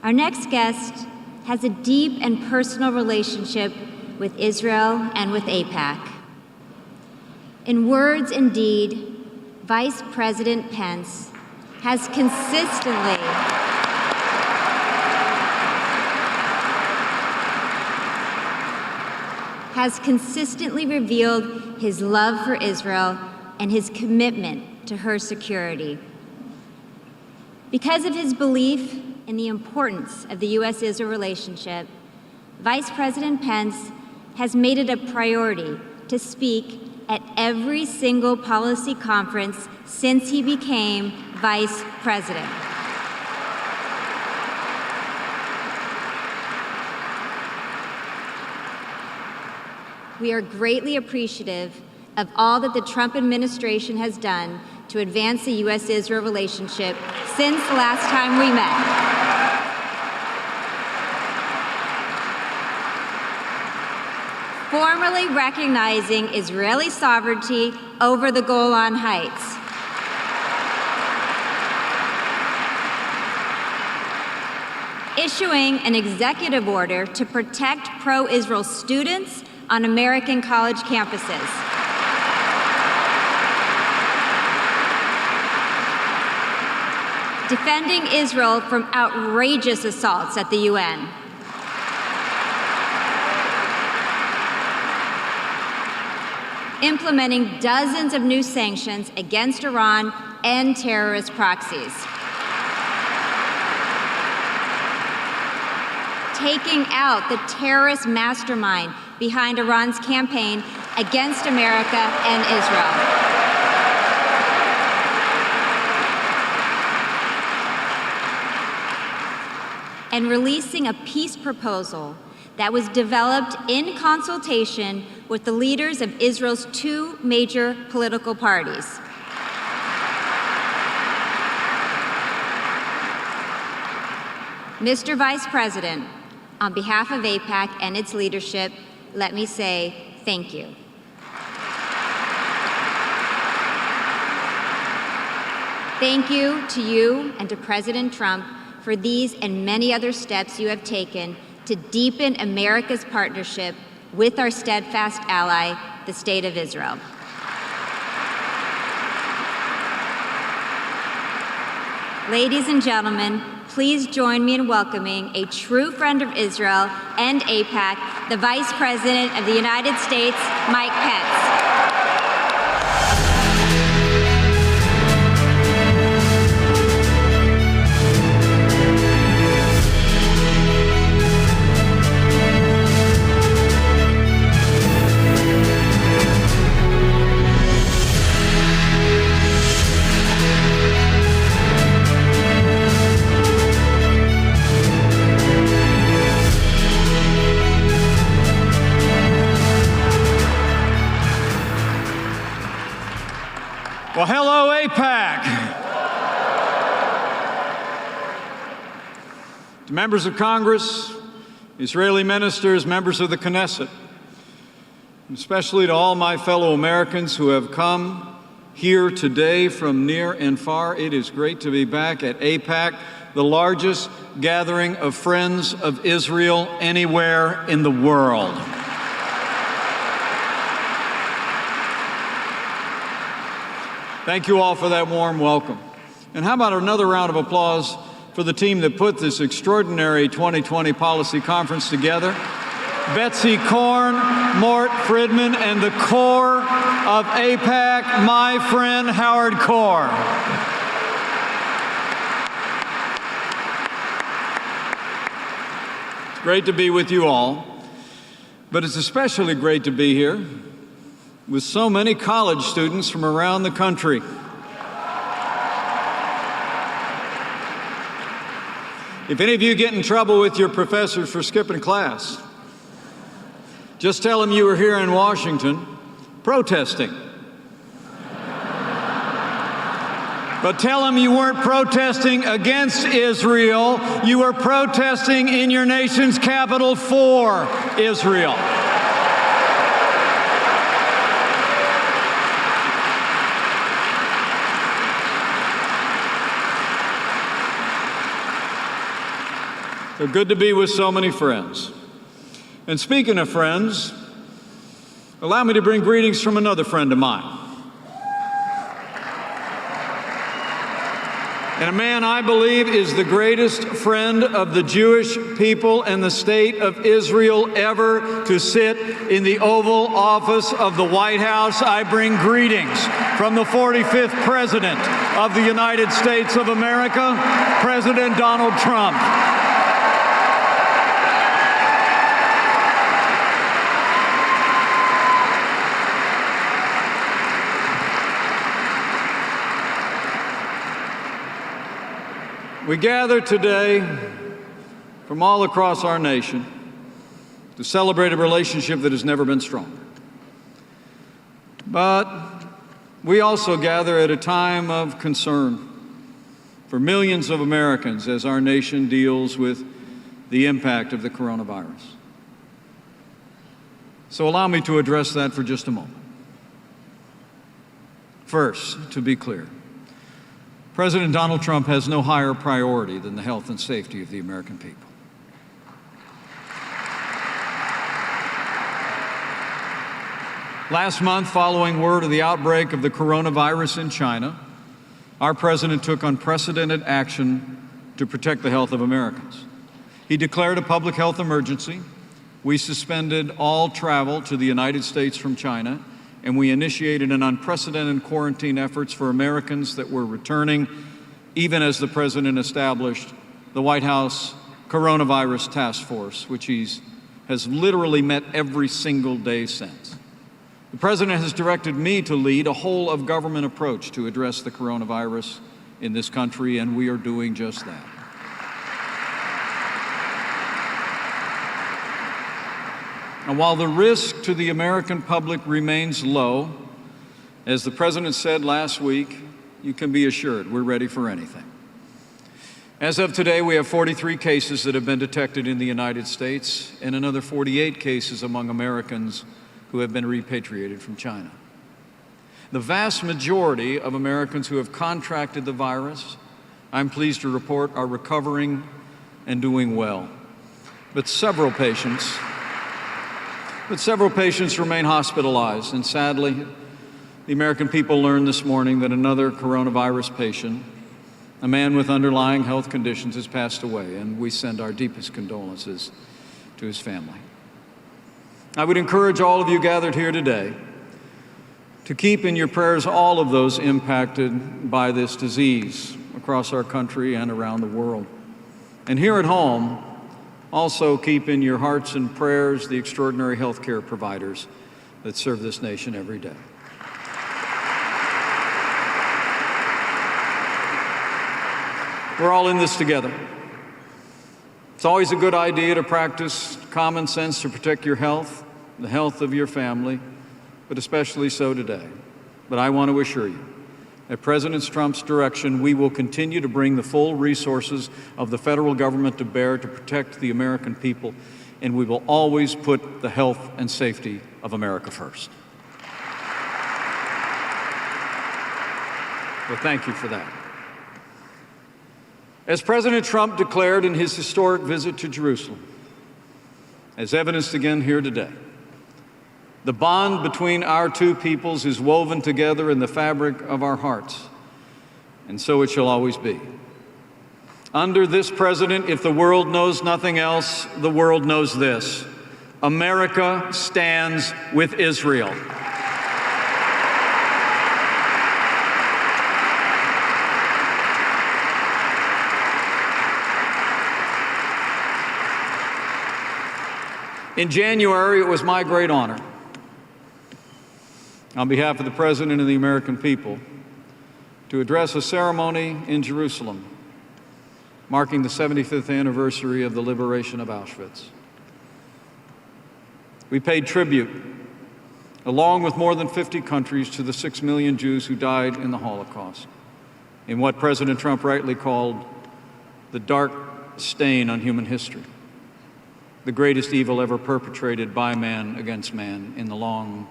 Our next guest has a deep and personal relationship with Israel and with AIPAC. In words and deed, Vice President Pence has consistently revealed his love for Israel and his commitment to her security. Because of his belief in the importance of the U.S.-Israel relationship, Vice President Pence has made it a priority to speak at every single policy conference since he became Vice President. We are greatly appreciative of all that the Trump administration has done to advance the U.S.-Israel relationship since the last time we met. Formally recognizing Israeli sovereignty over the Golan Heights. Issuing an executive order to protect pro-Israel students on American college campuses. Defending Israel from outrageous assaults at the UN. Implementing dozens of new sanctions against Iran and terrorist proxies. Taking out the terrorist mastermind behind Iran's campaign against America and Israel. And releasing a peace proposal that was developed in consultation with the leaders of Israel's two major political parties. Mr. Vice President, on behalf of AIPAC and its leadership, let me say thank you. Thank you to you and to President Trump for these and many other steps you have taken to deepen America's partnership with our steadfast ally, the State of Israel. Ladies and gentlemen, please join me in welcoming a true friend of Israel and AIPAC, the Vice President of the United States, Mike Pence. Well, hello, AIPAC. To members of Congress, Israeli ministers, members of the Knesset, and especially to all my fellow Americans who have come here today from near and far, it is great to be back at AIPAC, the largest gathering of friends of Israel anywhere in the world. Thank you all for that warm welcome. And how about another round of applause for the team that put this extraordinary 2020 policy conference together? Betsy, Korn, Mort, Friedman, and the core of AIPAC, my friend Howard Kohr. It's great to be with you all, but it's especially great to be here with so many college students from around the country. If any of you get in trouble with your professors for skipping class, just tell them you were here in Washington protesting. But tell them you weren't protesting against Israel, you were protesting in your nation's capital for Israel. So good to be with so many friends. And speaking of friends, allow me to bring greetings from another friend of mine. And a man I believe is the greatest friend of the Jewish people and the state of Israel ever to sit in the Oval Office of the White House. I bring greetings from the 45th President of the United States of America, President Donald Trump. We gather today from all across our nation to celebrate a relationship that has never been stronger. But we also gather at a time of concern for millions of Americans as our nation deals with the impact of the coronavirus. So allow me to address that for just a moment. First, to be clear, President Donald Trump has no higher priority than the health and safety of the American people. Last month, following word of the outbreak of the coronavirus in China, our president took unprecedented action to protect the health of Americans. He declared a public health emergency. We suspended all travel to the United States from China, and we initiated an unprecedented quarantine efforts for Americans that were returning, even as the president established the White House Coronavirus Task Force, which has literally met every single day since. The president has directed me to lead a whole-of-government approach to address the coronavirus in this country, and we are doing just that. And while the risk to the American public remains low, as the president said last week, you can be assured we're ready for anything. As of today, we have 43 cases that have been detected in the United States and another 48 cases among Americans who have been repatriated from China. The vast majority of Americans who have contracted the virus, I'm pleased to report, are recovering and doing well. But several patients remain hospitalized, and sadly, the American people learned this morning that another coronavirus patient, a man with underlying health conditions, has passed away, and we send our deepest condolences to his family. I would encourage all of you gathered here today to keep in your prayers all of those impacted by this disease across our country and around the world. And here at home, also keep in your hearts and prayers the extraordinary health care providers that serve this nation every day. We're all in this together. It's always a good idea to practice common sense to protect your health, the health of your family, but especially so today. But I want to assure you, at President Trump's direction, we will continue to bring the full resources of the federal government to bear to protect the American people, and we will always put the health and safety of America first. Well, thank you for that. As President Trump declared in his historic visit to Jerusalem, as evidenced again here today, The bond between our two peoples is woven together in the fabric of our hearts, and so it shall always be. Under this president, if the world knows nothing else, the world knows this: America stands with Israel. In January, it was my great honor, on behalf of the President and the American people, to address a ceremony in Jerusalem marking the 75th anniversary of the liberation of Auschwitz. We paid tribute, along with more than 50 countries, to the 6 million Jews who died in the Holocaust, in what President Trump rightly called the dark stain on human history, the greatest evil ever perpetrated by man against man in the long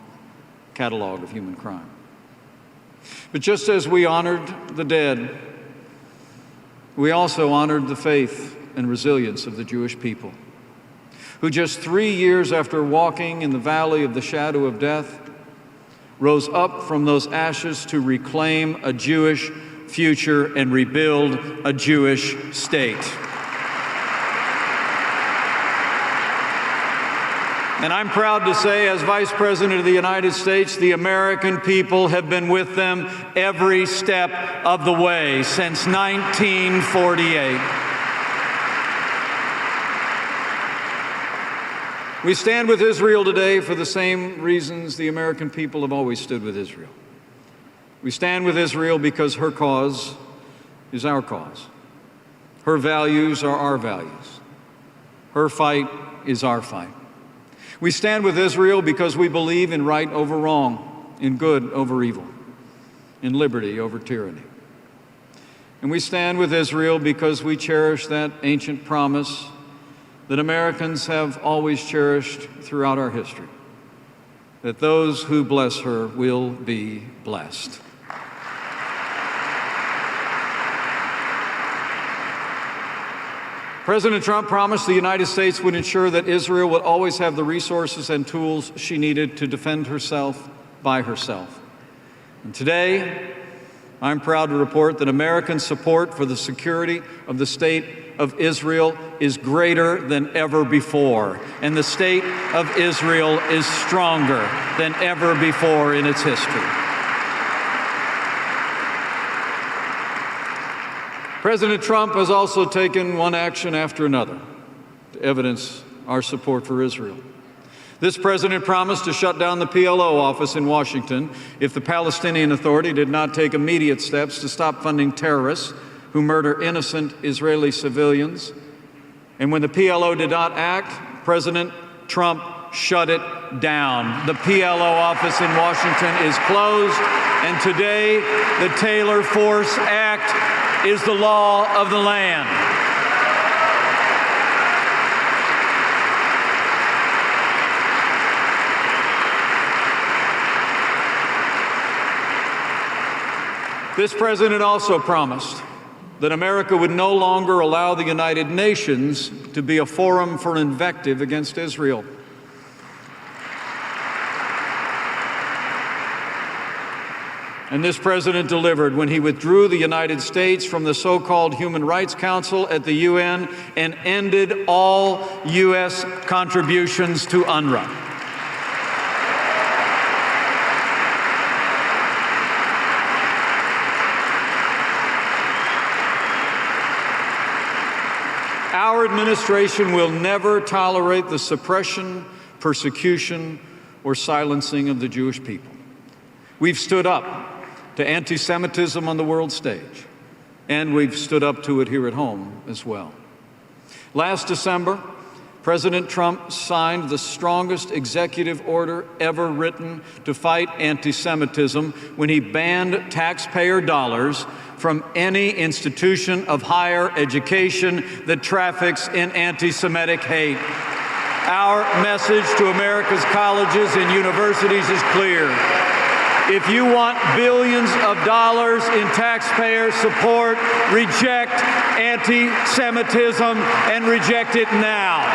catalog of human crime. But just as we honored the dead, we also honored the faith and resilience of the Jewish people, who just 3 years after walking in the valley of the shadow of death, rose up from those ashes to reclaim a Jewish future and rebuild a Jewish state. And I'm proud to say, as Vice President of the United States, the American people have been with them every step of the way since 1948. We stand with Israel today for the same reasons the American people have always stood with Israel. We stand with Israel because her cause is our cause. Her values are our values. Her fight is our fight. We stand with Israel because we believe in right over wrong, in good over evil, in liberty over tyranny. And we stand with Israel because we cherish that ancient promise that Americans have always cherished throughout our history, that those who bless her will be blessed. President Trump promised the United States would ensure that Israel would always have the resources and tools she needed to defend herself by herself. And today, I'm proud to report that American support for the security of the state of Israel is greater than ever before, and the state of Israel is stronger than ever before in its history. President Trump has also taken one action after another to evidence our support for Israel. This president promised to shut down the PLO office in Washington if the Palestinian Authority did not take immediate steps to stop funding terrorists who murder innocent Israeli civilians. And when the PLO did not act, President Trump shut it down. The PLO office in Washington is closed, and today the Taylor Force Act is the law of the land. This president also promised that America would no longer allow the United Nations to be a forum for invective against Israel. And this president delivered when he withdrew the United States from the so-called Human Rights Council at the UN and ended all U.S. contributions to UNRWA. Our administration will never tolerate the suppression, persecution, or silencing of the Jewish people. We've stood up to anti-Semitism on the world stage, and we've stood up to it here at home as well. Last December, President Trump signed the strongest executive order ever written to fight anti-Semitism when he banned taxpayer dollars from any institution of higher education that traffics in anti-Semitic hate. Our message to America's colleges and universities is clear. If you want billions of dollars in taxpayer support, reject anti-Semitism and reject it now.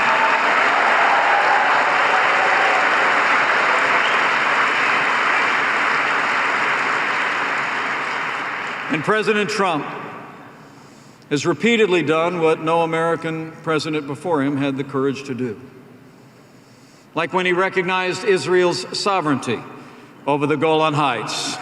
And President Trump has repeatedly done what no American president before him had the courage to do. Like when he recognized Israel's sovereignty over the Golan Heights.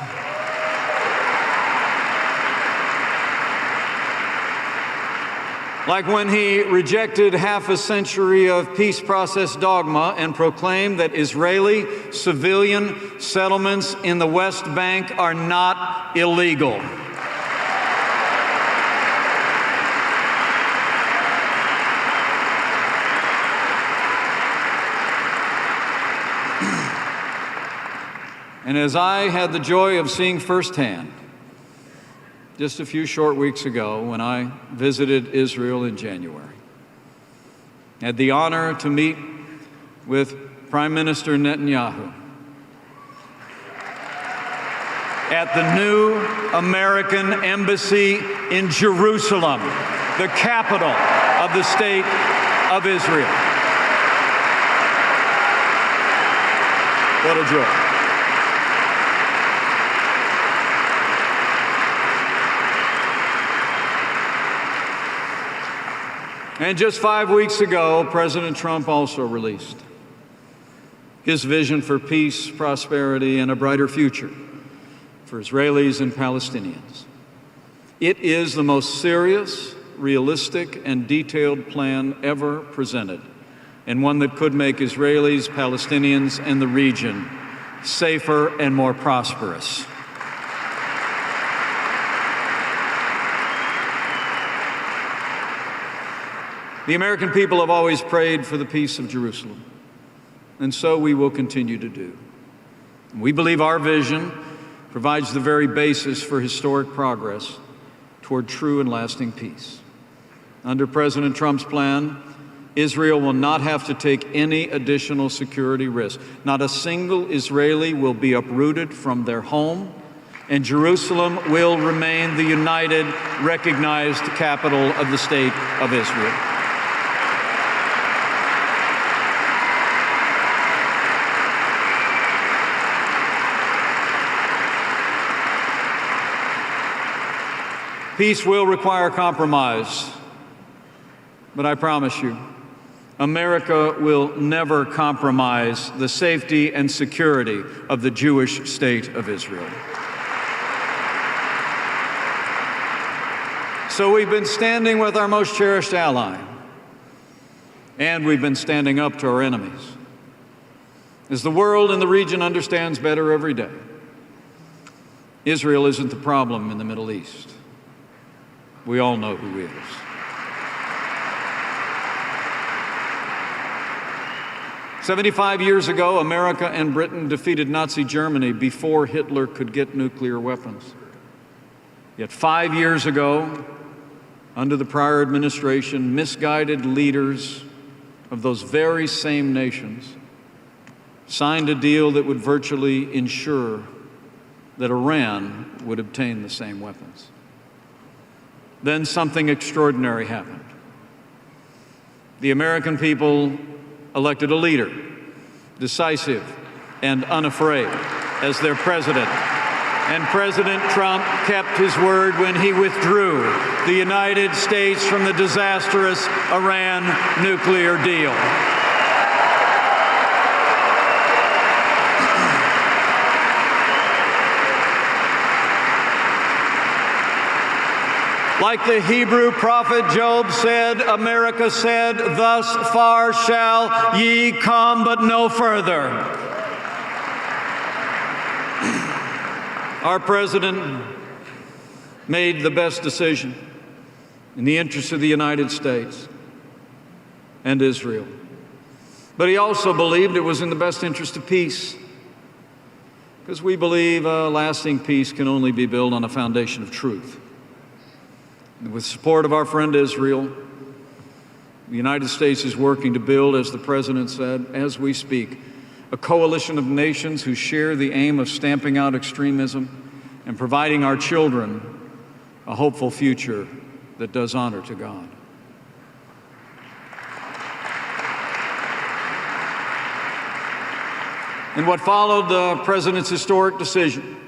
Like when he rejected half a century of peace process dogma and proclaimed that Israeli civilian settlements in the West Bank are not illegal. And as I had the joy of seeing firsthand just a few short weeks ago when I visited Israel in January, I had the honor to meet with Prime Minister Netanyahu at the new American embassy in Jerusalem, the capital of the state of Israel. What a joy. And just 5 weeks ago, President Trump also released his vision for peace, prosperity, and a brighter future for Israelis and Palestinians. It is the most serious, realistic, and detailed plan ever presented, and one that could make Israelis, Palestinians, and the region safer and more prosperous. The American people have always prayed for the peace of Jerusalem, and so we will continue to do. We believe our vision provides the very basis for historic progress toward true and lasting peace. Under President Trump's plan, Israel will not have to take any additional security risk. Not a single Israeli will be uprooted from their home, and Jerusalem will remain the united, recognized capital of the state of Israel. Peace will require compromise, but I promise you, America will never compromise the safety and security of the Jewish state of Israel. So we've been standing with our most cherished ally, and we've been standing up to our enemies. As the world and the region understands better every day, Israel isn't the problem in the Middle East. We all know who is. "75 years ago, America and Britain defeated Nazi Germany before Hitler could get nuclear weapons. Yet 5 years ago, under the prior administration, misguided leaders of those very same nations signed a deal that would virtually ensure that Iran would obtain the same weapons. Then something extraordinary happened. The American people elected a leader, decisive and unafraid, as their president. And President Trump kept his word when he withdrew the United States from the disastrous Iran nuclear deal. Like the Hebrew prophet Job said, America said, "Thus far shall ye come, but no further." Our president made the best decision in the interest of the United States and Israel. But he also believed it was in the best interest of peace, because we believe a lasting peace can only be built on a foundation of truth. With support of our friend Israel, the United States is working to build, as the President said, as we speak, a coalition of nations who share the aim of stamping out extremism and providing our children a hopeful future that does honor to God. In what followed the President's historic decision,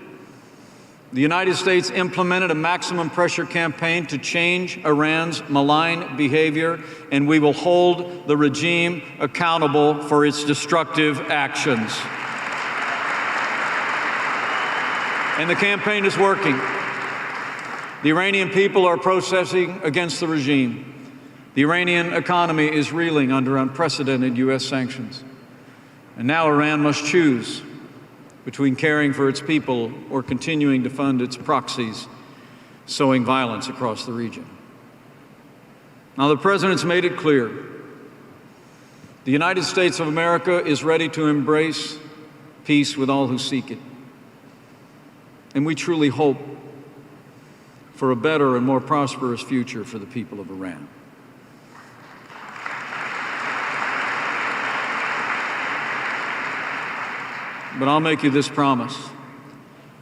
The United States implemented a maximum pressure campaign to change Iran's malign behavior, and we will hold the regime accountable for its destructive actions. And the campaign is working. The Iranian people are protesting against the regime. The Iranian economy is reeling under unprecedented U.S. sanctions. And now Iran must choose between caring for its people or continuing to fund its proxies, sowing violence across the region. Now, the President's made it clear. The United States of America is ready to embrace peace with all who seek it. And we truly hope for a better and more prosperous future for the people of Iran. But I'll make you this promise.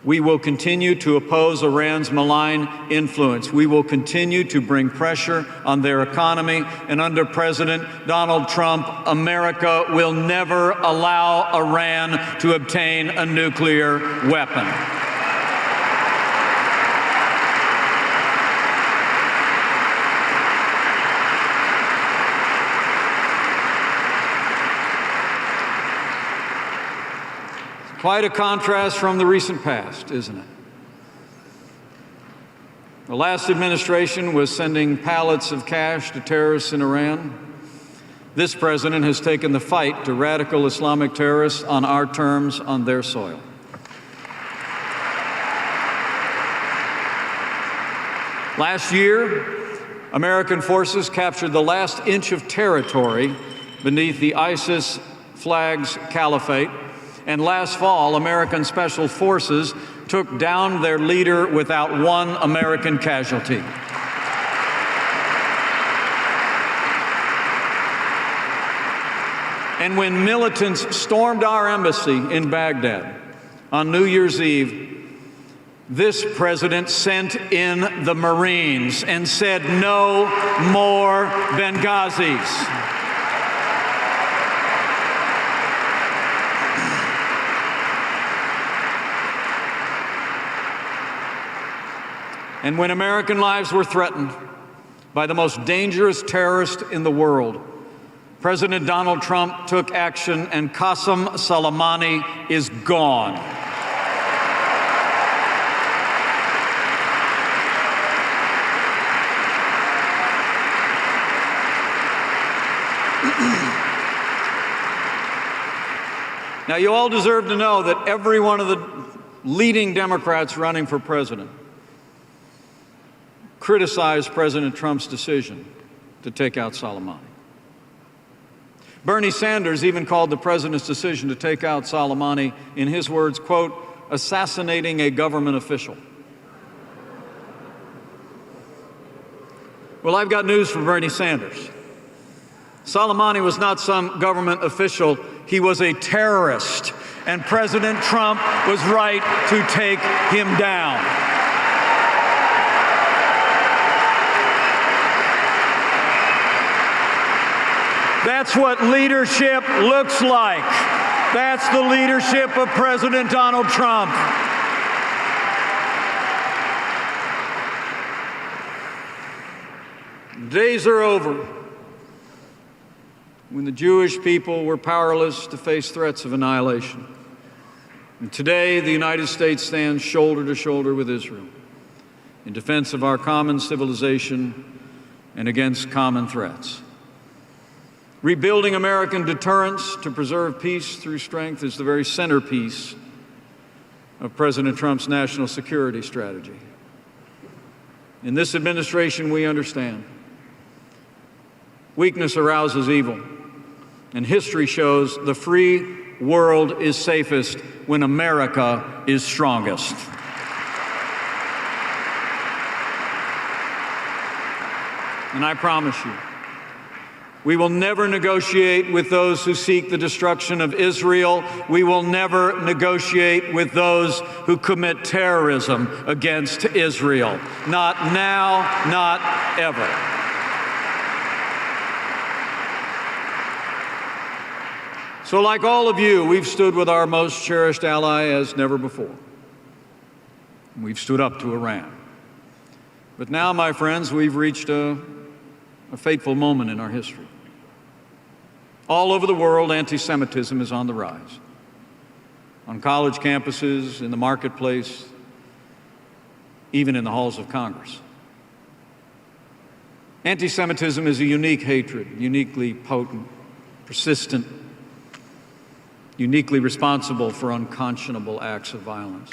We will continue to oppose Iran's malign influence. We will continue to bring pressure on their economy. And under President Donald Trump, America will never allow Iran to obtain a nuclear weapon. Quite a contrast from the recent past, isn't it? The last administration was sending pallets of cash to terrorists in Iran. This president has taken the fight to radical Islamic terrorists on our terms, on their soil. Last year, American forces captured the last inch of territory beneath the ISIS flag's caliphate. And last fall, American Special Forces took down their leader without one American casualty. And when militants stormed our embassy in Baghdad on New Year's Eve, this president sent in the Marines and said, "No more Benghazis." And when American lives were threatened by the most dangerous terrorist in the world, President Donald Trump took action, and Qasem Soleimani is gone. Now, you all deserve to know that every one of the leading Democrats running for president criticized President Trump's decision to take out Soleimani. Bernie Sanders even called the president's decision to take out Soleimani, in his words, quote, "assassinating a government official." Well, I've got news for Bernie Sanders. Soleimani was not some government official. He was a terrorist, and President Trump was right to take him down. That's what leadership looks like. That's the leadership of President Donald Trump. Days are over when the Jewish people were powerless to face threats of annihilation. And today, the United States stands shoulder to shoulder with Israel in defense of our common civilization and against common threats. Rebuilding American deterrence to preserve peace through strength is the very centerpiece of President Trump's national security strategy. In this administration, we understand weakness arouses evil, and history shows the free world is safest when America is strongest. And I promise you, we will never negotiate with those who seek the destruction of Israel. We will never negotiate with those who commit terrorism against Israel. Not now, not ever. So, like all of you, we've stood with our most cherished ally as never before. We've stood up to Iran. But now, my friends, we've reached a fateful moment in our history. All over the world, anti-Semitism is on the rise. On college campuses, in the marketplace, even in the halls of Congress. Anti-Semitism is a unique hatred, uniquely potent, persistent, uniquely responsible for unconscionable acts of violence.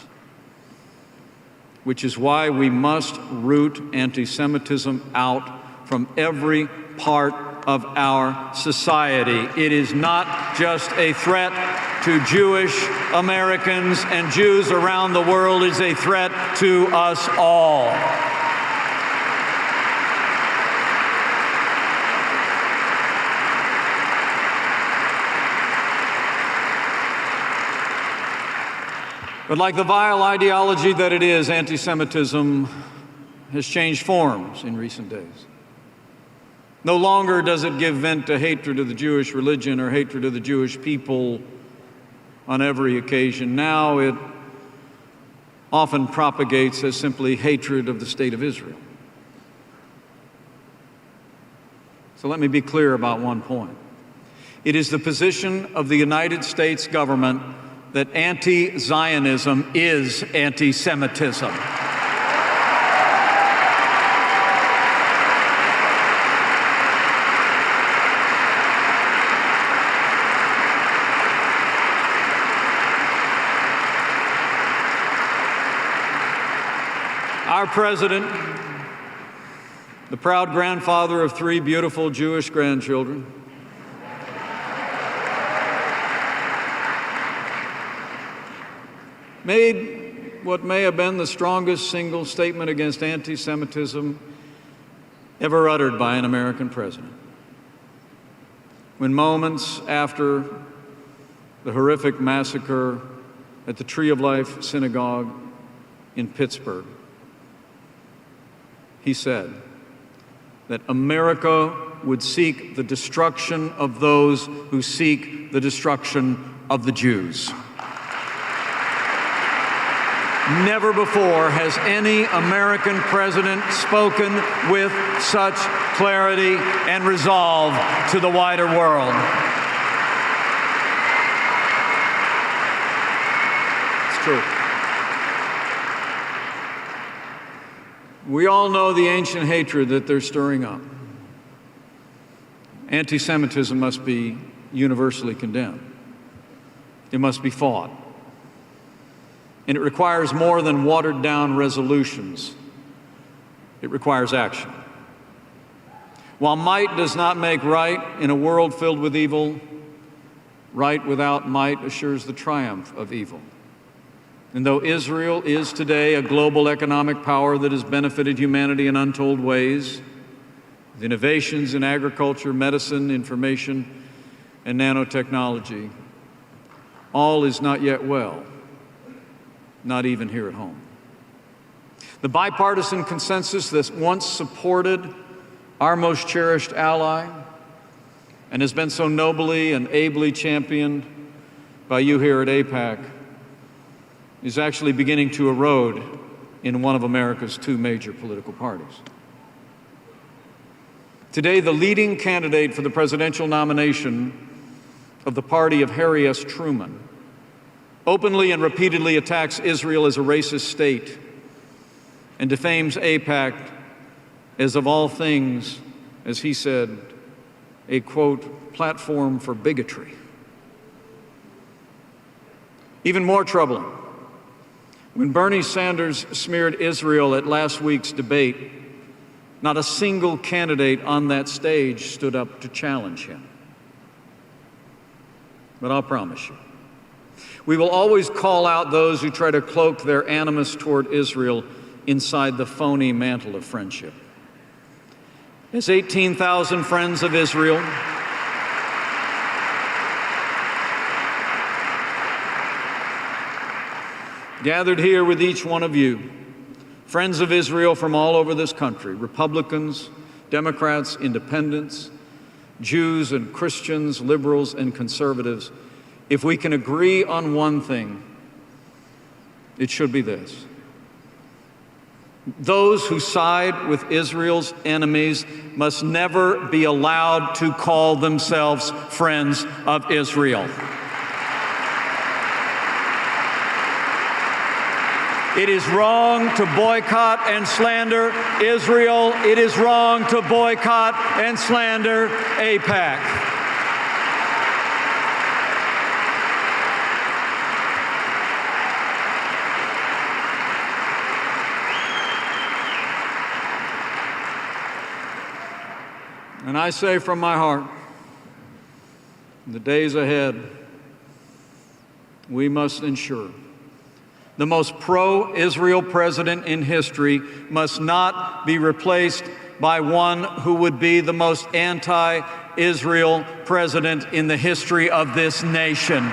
Which is why we must root anti-Semitism out from every part of our society. It is not just a threat to Jewish Americans and Jews around the world, it is a threat to us all. But like the vile ideology that it is, anti-Semitism has changed forms in recent days. No longer does it give vent to hatred of the Jewish religion or hatred of the Jewish people on every occasion. Now it often propagates as simply hatred of the state of Israel. So let me be clear about one point. It is the position of the United States government that anti-Zionism is anti-Semitism. Our president, the proud grandfather of 3 beautiful Jewish grandchildren, made what may have been the strongest single statement against anti-Semitism ever uttered by an American president. When moments after the horrific massacre at the Tree of Life Synagogue in Pittsburgh, he said that America would seek the destruction of those who seek the destruction of the Jews. Never before has any American president spoken with such clarity and resolve to the wider world. It's true. We all know the ancient hatred that they're stirring up. Anti-Semitism must be universally condemned. It must be fought. And it requires more than watered-down resolutions. It requires action. While might does not make right in a world filled with evil, right without might assures the triumph of evil. And though Israel is today a global economic power that has benefited humanity in untold ways, with innovations in agriculture, medicine, information, and nanotechnology, all is not yet well. Not even here at home. The bipartisan consensus that once supported our most cherished ally and has been so nobly and ably championed by you here at AIPAC is actually beginning to erode in one of America's 2 major political parties. Today, the leading candidate for the presidential nomination of the party of Harry S. Truman openly and repeatedly attacks Israel as a racist state and defames AIPAC as, of all things, as he said, a, quote, platform for bigotry. Even more troubling, when Bernie Sanders smeared Israel at last week's debate, not a single candidate on that stage stood up to challenge him. But I'll promise you, we will always call out those who try to cloak their animus toward Israel inside the phony mantle of friendship. As 18,000 friends of Israel gathered here with each one of you, friends of Israel from all over this country, Republicans, Democrats, Independents, Jews and Christians, liberals and conservatives, if we can agree on one thing, it should be this. Those who side with Israel's enemies must never be allowed to call themselves friends of Israel. It is wrong to boycott and slander Israel. It is wrong to boycott and slander AIPAC. And I say from my heart, in the days ahead, we must ensure the most pro-Israel president in history must not be replaced by one who would be the most anti-Israel president in the history of this nation.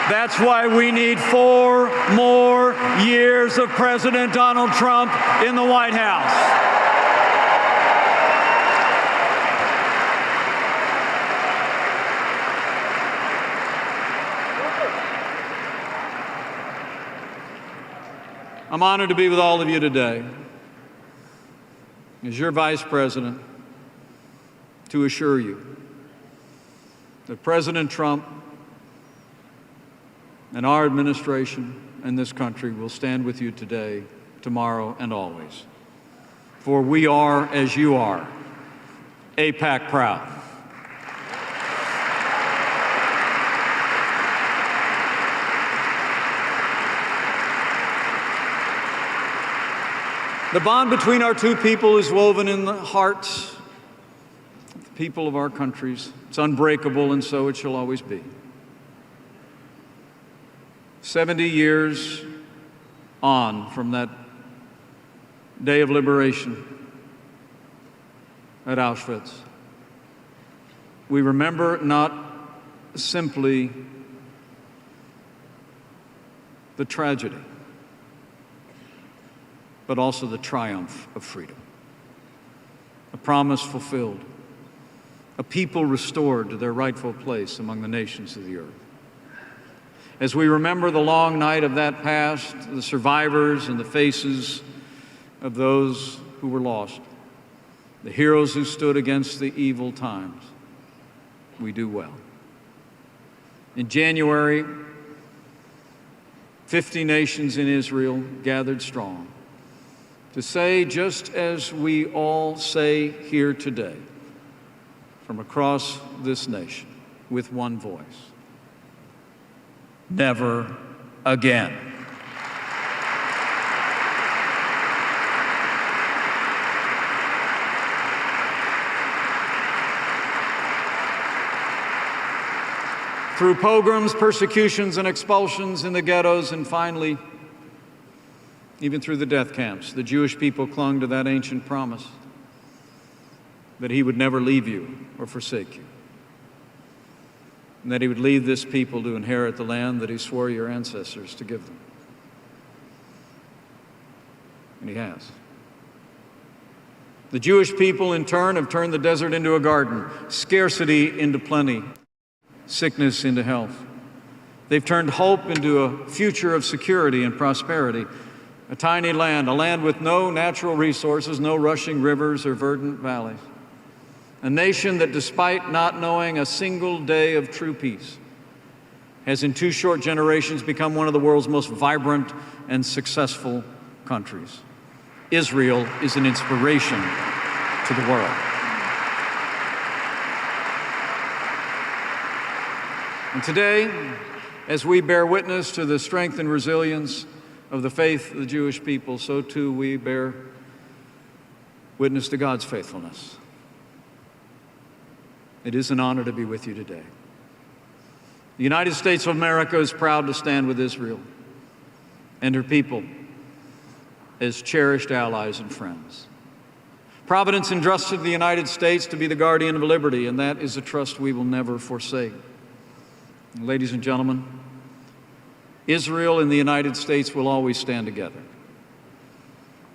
That's why we need 4 more years of President Donald Trump in the White House. I'm honored to be with all of you today as your Vice President to assure you that President Trump and our administration and this country will stand with you today, tomorrow, and always. For we are, as you are, AIPAC proud. The bond between our two people is woven in the hearts of the people of our countries. It's unbreakable, and so it shall always be. 70 years on from that day of liberation at Auschwitz, we remember not simply the tragedy, but also the triumph of freedom. A promise fulfilled, a people restored to their rightful place among the nations of the earth. As we remember the long night of that past, the survivors and the faces of those who were lost, the heroes who stood against the evil times, we do well. In January, 50 nations in Israel gathered strong to say, just as we all say here today, from across this nation, with one voice, never again. Through pogroms, persecutions, and expulsions in the ghettos, and finally, even through the death camps, the Jewish people clung to that ancient promise that he would never leave you or forsake you, and that he would lead this people to inherit the land that he swore your ancestors to give them. And he has. The Jewish people, in turn, have turned the desert into a garden, scarcity into plenty, sickness into health. They've turned hope into a future of security and prosperity, a tiny land, a land with no natural resources, no rushing rivers or verdant valleys. A nation that, despite not knowing a single day of true peace, has in 2 short generations become one of the world's most vibrant and successful countries. Israel is an inspiration to the world. And today, as we bear witness to the strength and resilience of the faith of the Jewish people, so too we bear witness to God's faithfulness. It is an honor to be with you today. The United States of America is proud to stand with Israel and her people as cherished allies and friends. Providence entrusted the United States to be the guardian of liberty, and that is a trust we will never forsake. Ladies and gentlemen, Israel and the United States will always stand together,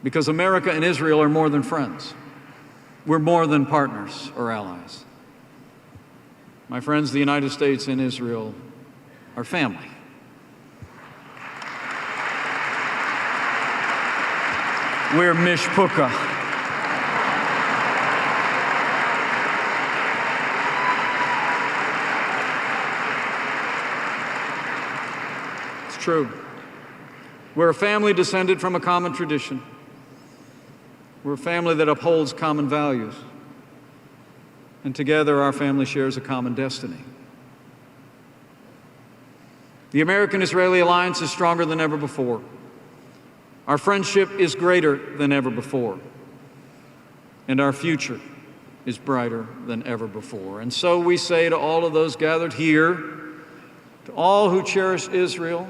because America and Israel are more than friends. We're more than partners or allies. My friends, the United States and Israel are family. We're mishpucha. It's true. We're a family descended from a common tradition. We're a family that upholds common values. And together, our family shares a common destiny. The American-Israeli alliance is stronger than ever before. Our friendship is greater than ever before. And our future is brighter than ever before. And so we say to all of those gathered here, to all who cherish Israel,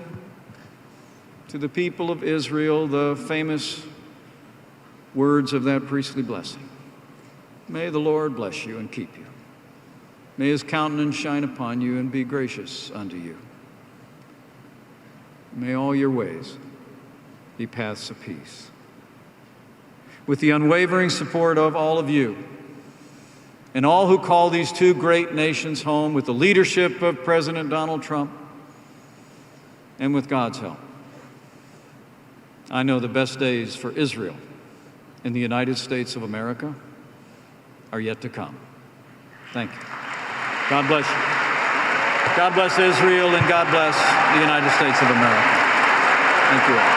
to the people of Israel, the famous words of that priestly blessing. May the Lord bless you and keep you. May his countenance shine upon you and be gracious unto you. May all your ways be paths of peace. With the unwavering support of all of you and all who call these two great nations home, with the leadership of President Donald Trump, and with God's help, I know the best days for Israel in the United States of America are yet to come. Thank you. God bless you. God bless Israel, and God bless the United States of America. Thank you all.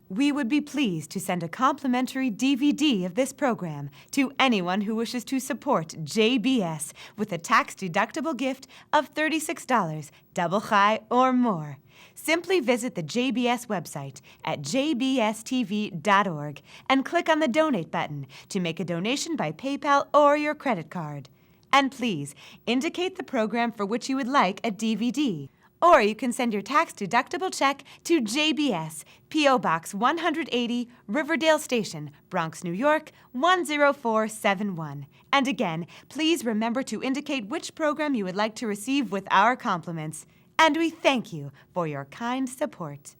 We would be pleased to send a complimentary DVD of this program to anyone who wishes to support JBS with a tax-deductible gift of $36, double high or more. Simply visit the JBS website at jbstv.org and click on the Donate button to make a donation by PayPal or your credit card. And please indicate the program for which you would like a DVD. Or you can send your tax-deductible check to JBS, P.O. Box 180, Riverdale Station, Bronx, New York, 10471. And again, please remember to indicate which program you would like to receive with our compliments. And we thank you for your kind support.